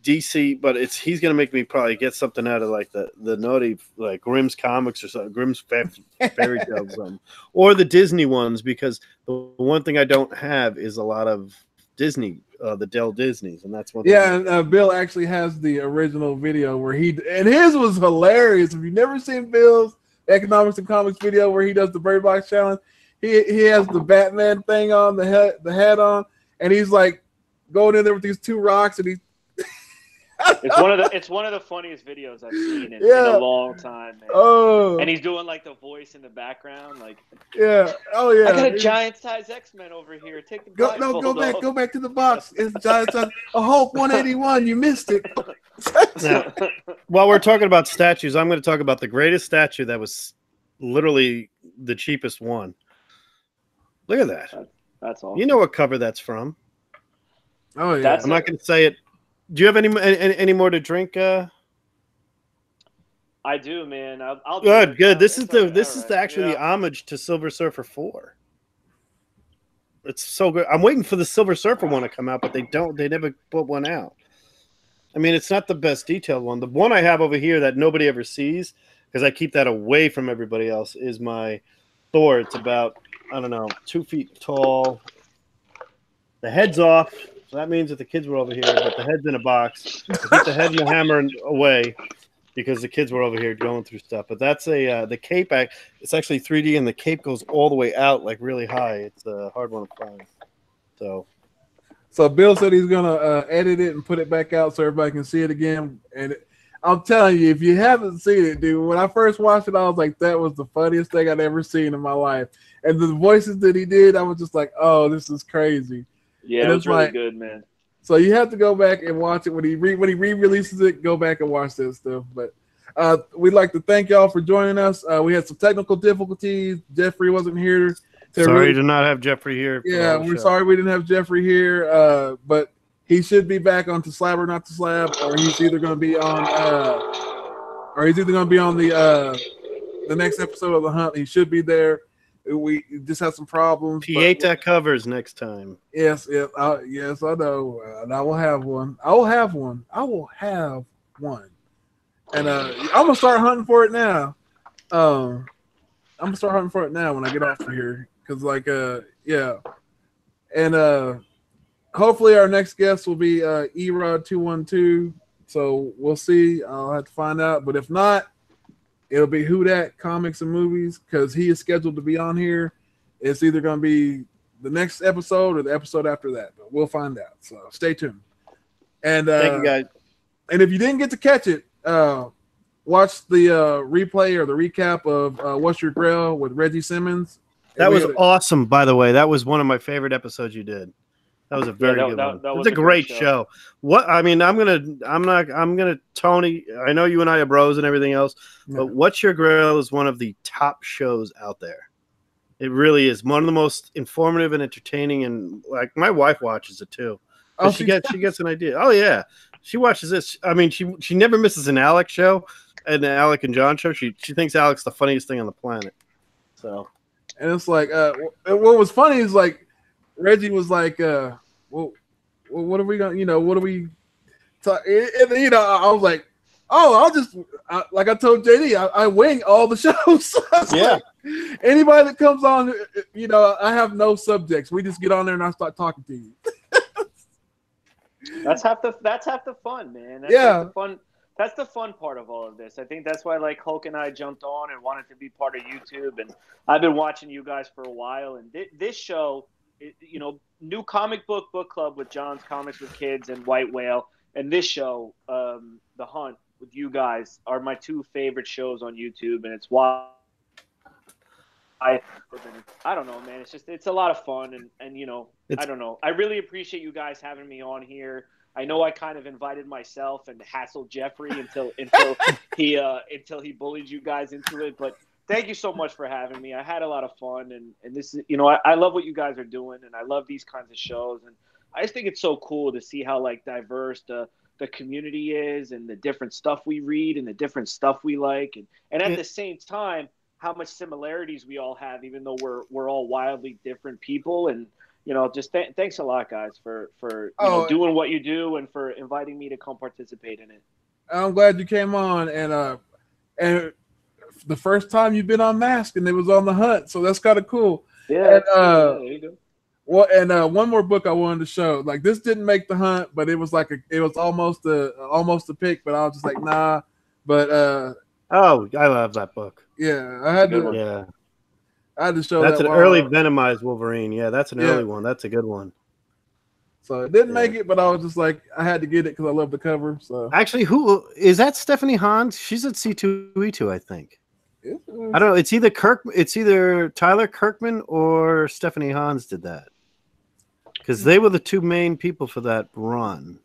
DC, but he's going to make me probably get something out of like the naughty like Grimm's comics or something, Grimm's fairy tales or something, or the Disney ones, because the one thing I don't have is a lot of Disney, the Dell Disneys, and that's one. Yeah, and Bill actually has the original video where and his was hilarious. If you've never seen Bill's Economics and Comics video where he does the Bird Box Challenge, he has the Batman thing on, the hat on, and he's like going in there with these 2 rocks, and it's one of the funniest videos I've seen in a long time, man. Oh, and he's doing like the voice in the background, like, yeah, oh yeah. I got a giant size X-Men over here. Take the go back to the box. It's giant size. A Hulk 181. You missed it. Now, while we're talking about statues, I'm going to talk about the greatest statue that was literally the cheapest one. Look at that. That's awesome. You know what cover that's from? Oh yeah. I'm not going to say it. Do you have any more to drink? I do, man. I'll good. This is actually the homage to Silver Surfer 4. It's so good. I'm waiting for the Silver Surfer one to come out, but they never put one out. I mean, it's not the best detailed one. The one I have over here that nobody ever sees, because I keep that away from everybody else, is my Thor. It's about, I don't know, 2 feet tall. The head's off. So that means that the kids were over here, but the head's in a box. I put the head and the hammer away because the kids were over here going through stuff. But that's the cape. It's actually 3D, and the cape goes all the way out, like really high. It's a hard one to find. So Bill said he's gonna edit it and put it back out so everybody can see it again. And I'm telling you, if you haven't seen it, dude, when I first watched it, I was like, that was the funniest thing I'd ever seen in my life. And the voices that he did, I was just like, oh, this is crazy. Yeah, it was really good, man. So you have to go back and watch it when he re-releases it. Go back and watch that stuff. But we'd like to thank y'all for joining us. We had some technical difficulties. Jeffrey wasn't here. Sorry to not have Jeffrey here. Yeah, we're sorry we didn't have Jeffrey here. But he should be back on To Slab or Not to Slab, or he's either going to be on, the next episode of The Hunt. He should be there. We just have some problems. Pieta covers next time. Yes, yes, I know. And I will have one. I will have one. And I'm gonna start hunting for it now. I'm gonna start hunting for it now when I get off of here, because yeah. And hopefully our next guest will be Erod212. So we'll see. I'll have to find out. But if not, it'll be Who Dat Comics and Movies, because he is scheduled to be on here. It's either going to be the next episode or the episode after that, but we'll find out. So stay tuned. And thank you, guys. And if you didn't get to catch it, watch the replay or the recap of What's Your Grail with Reggie Simmons. That was awesome, by the way. That was one of my favorite episodes you did. That was a very good one. It was a great show. What I mean, I'm gonna Tony. I know you and I are bros and everything else, but What's Your Grail is one of the top shows out there. It really is one of the most informative and entertaining, and like my wife watches it too. Oh, she gets an idea. Oh yeah, she watches this. I mean, she never misses an Alec show, and the Alec and John show. She thinks Alec's the funniest thing on the planet. So, and it's like, what was funny is like Reggie was like, well, what are we gonna, what are we talk? And, I was like, oh, like I told JD, I wing all the shows. Yeah. Like, anybody that comes on, I have no subjects. We just get on there and I start talking to you. That's half the fun, man. That's the fun part of all of this. I think that's why like Hulk and I jumped on and wanted to be part of YouTube, and I've been watching you guys for a while. And this show, New Comic Book Club with John's Comics with Kids and White Whale, and this show, The Hunt with you guys, are my two favorite shows on YouTube, and it's why I don't know, man. It's a lot of fun, and I don't know. I really appreciate you guys having me on here. I know I kind of invited myself and hassled Jeffrey until he bullied you guys into it, but thank you so much for having me. I had a lot of fun, and this is, I love what you guys are doing, and I love these kinds of shows, and I just think it's so cool to see how like diverse the community is, and the different stuff we read and the different stuff we like, and at the same time, how much similarities we all have, even though we're all wildly different people. And just thanks a lot, guys, for doing what you do and for inviting me to come participate in it. I'm glad you came on, and the first time you've been on Mask, and it was on The Hunt, so that's kind of cool. Yeah. And, there you go. Well, and one more book I wanted to show. Like this didn't make the hunt, but it was like it was almost a pick. But I was just like, nah. But oh, I love that book. yeah, I had to. Yeah, I had to show that's that an early Venomized Wolverine. Yeah, that's an early one. That's a good one. So it didn't make it, but I was just like, I had to get it because I love the cover. So actually, who is that? Stephanie Hans? She's at C2E2, I think. I don't know. It's either Tyler Kirkman or Stephanie Hans did that, because they were the two main people for that run.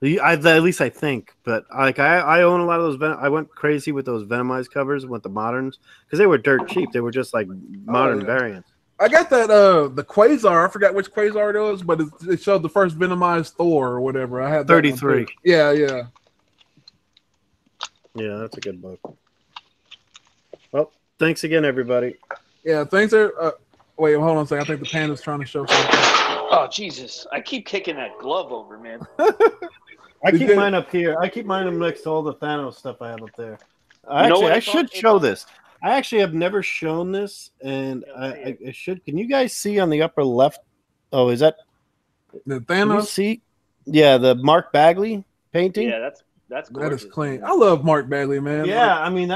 At least I think. But like I own a lot of those. I went crazy with those Venomized covers with the moderns because they were dirt cheap. They were just like modern variants. I got that the Quasar. I forgot which Quasar it was, but it showed the first Venomized Thor or whatever. I had that 33. Yeah. Yeah, that's a good book. Well, thanks again, everybody. Yeah, thanks. Wait, hold on a second. I think the panda's trying to show something. Oh, Jesus. I keep kicking that glove over, man. I keep mine up here. I keep mine next to all the Thanos stuff I have up there. I should show this. I actually have never shown this, and I should. Can you guys see on the upper left? Oh, is that the Thanos? See? Yeah, the Mark Bagley painting. Yeah, that's gorgeous. That is clean. I love Mark Bagley, man. Yeah, I mean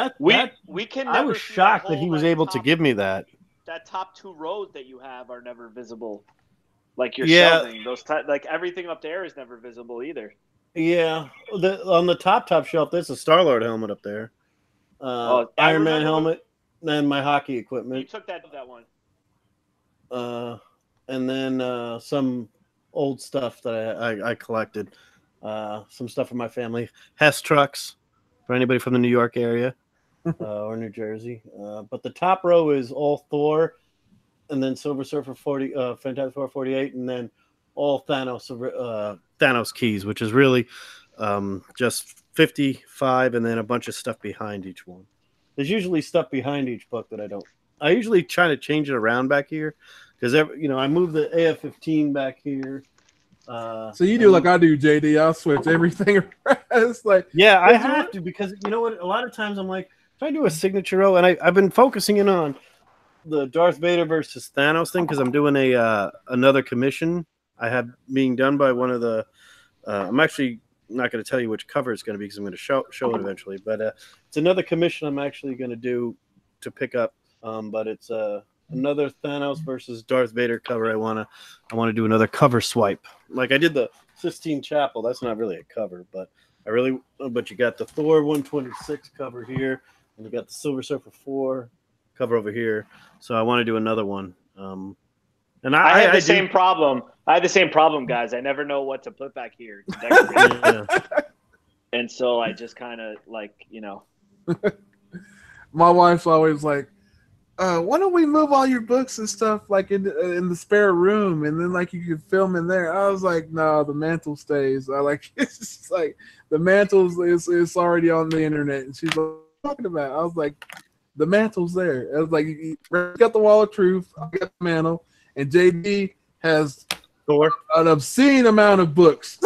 we can. I was shocked that he was able to give me that. That top two rows that you have are never visible. Like you're shelving those. Like everything up there is never visible either. Yeah, on the top shelf, there's a Star-Lord helmet up there. Iron Man helmet, and my hockey equipment. You took that one. And then some old stuff that I collected. Some stuff from my family. Hess trucks for anybody from the New York area or New Jersey. But the top row is all Thor, and then Silver Surfer 40, Fantastic Four 48, and then all Thanos keys, which is really just 55, and then a bunch of stuff behind each one. There's usually stuff behind each book that I don't. I usually try to change it around back here because I move the AF-15 back here. So you do like I do, JD. I'll switch everything around. It's like I have to, because you know what? A lot of times I'm like, if I do a signature row, and I've been focusing in on the Darth Vader versus Thanos thing because I'm doing another commission I have being done by one of the. I'm actually not going to tell you which cover it's going to be because I'm going to show it eventually. But it's another commission I'm actually going to do to pick up. But it's another Thanos versus Darth Vader cover. I want to do another cover swipe. Like I did the Sistine Chapel. That's not really a cover, but but you got the Thor 126 cover here, and you got the Silver Surfer 4 cover over here. So I want to do another one. And I had the same problem. I had the same problem, guys. I never know what to put back here. And so I just kind of My wife's always like, why don't we move all your books and stuff like in the spare room, and then like you could film in there. I was like, no, the mantle stays. It's just like the mantle is already on the internet, and she's like, what are you talking about? I was like, the mantle's there. I was like, you got the Wall of Truth, I got the mantle, and JD has an obscene amount of books.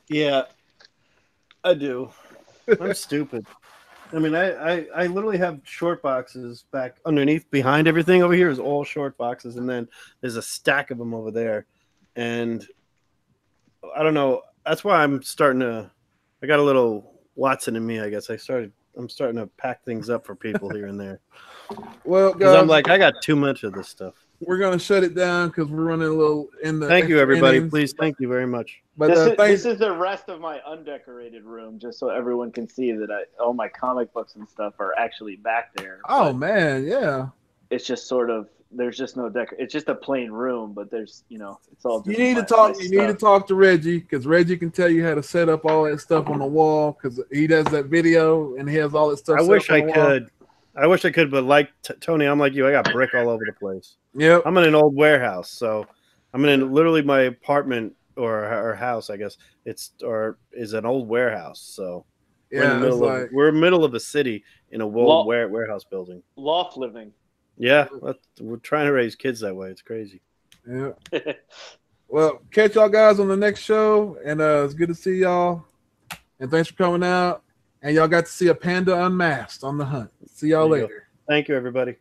Yeah, I do. I'm stupid. I mean, I literally have short boxes back underneath, behind everything over here is all short boxes, and then there's a stack of them over there. And I don't know. That's why I'm starting to. I got a little Watson in me, I guess. I'm starting to pack things up for people here and there. Well, because I'm like, I got too much of this stuff. We're gonna shut it down because we're running a little in the. Thank you, everybody. Innings. Please, thank you very much. But this is the rest of my undecorated room, just so everyone can see that all my comic books and stuff are actually back there. Oh man, yeah. It's just sort of there's just no decor. It's just a plain room, but there's it's all. Just you need to talk. You need to talk to Reggie because Reggie can tell you how to set up all that stuff on the wall because he does that video and he has all that stuff. I wish I could. I wish I could, but like Tony, I'm like you. I got brick all over the place. Yep. I'm in an old warehouse, so I'm in literally my apartment or house, I guess. Is an old warehouse. So yeah, we're in the middle of a city in a old warehouse building. Loft living. Yeah, we're trying to raise kids that way. It's crazy. Yeah. Well, catch y'all guys on the next show, and it's good to see y'all. And thanks for coming out. And y'all got to see a panda unmasked on the hunt. See y'all later. Thank you, everybody.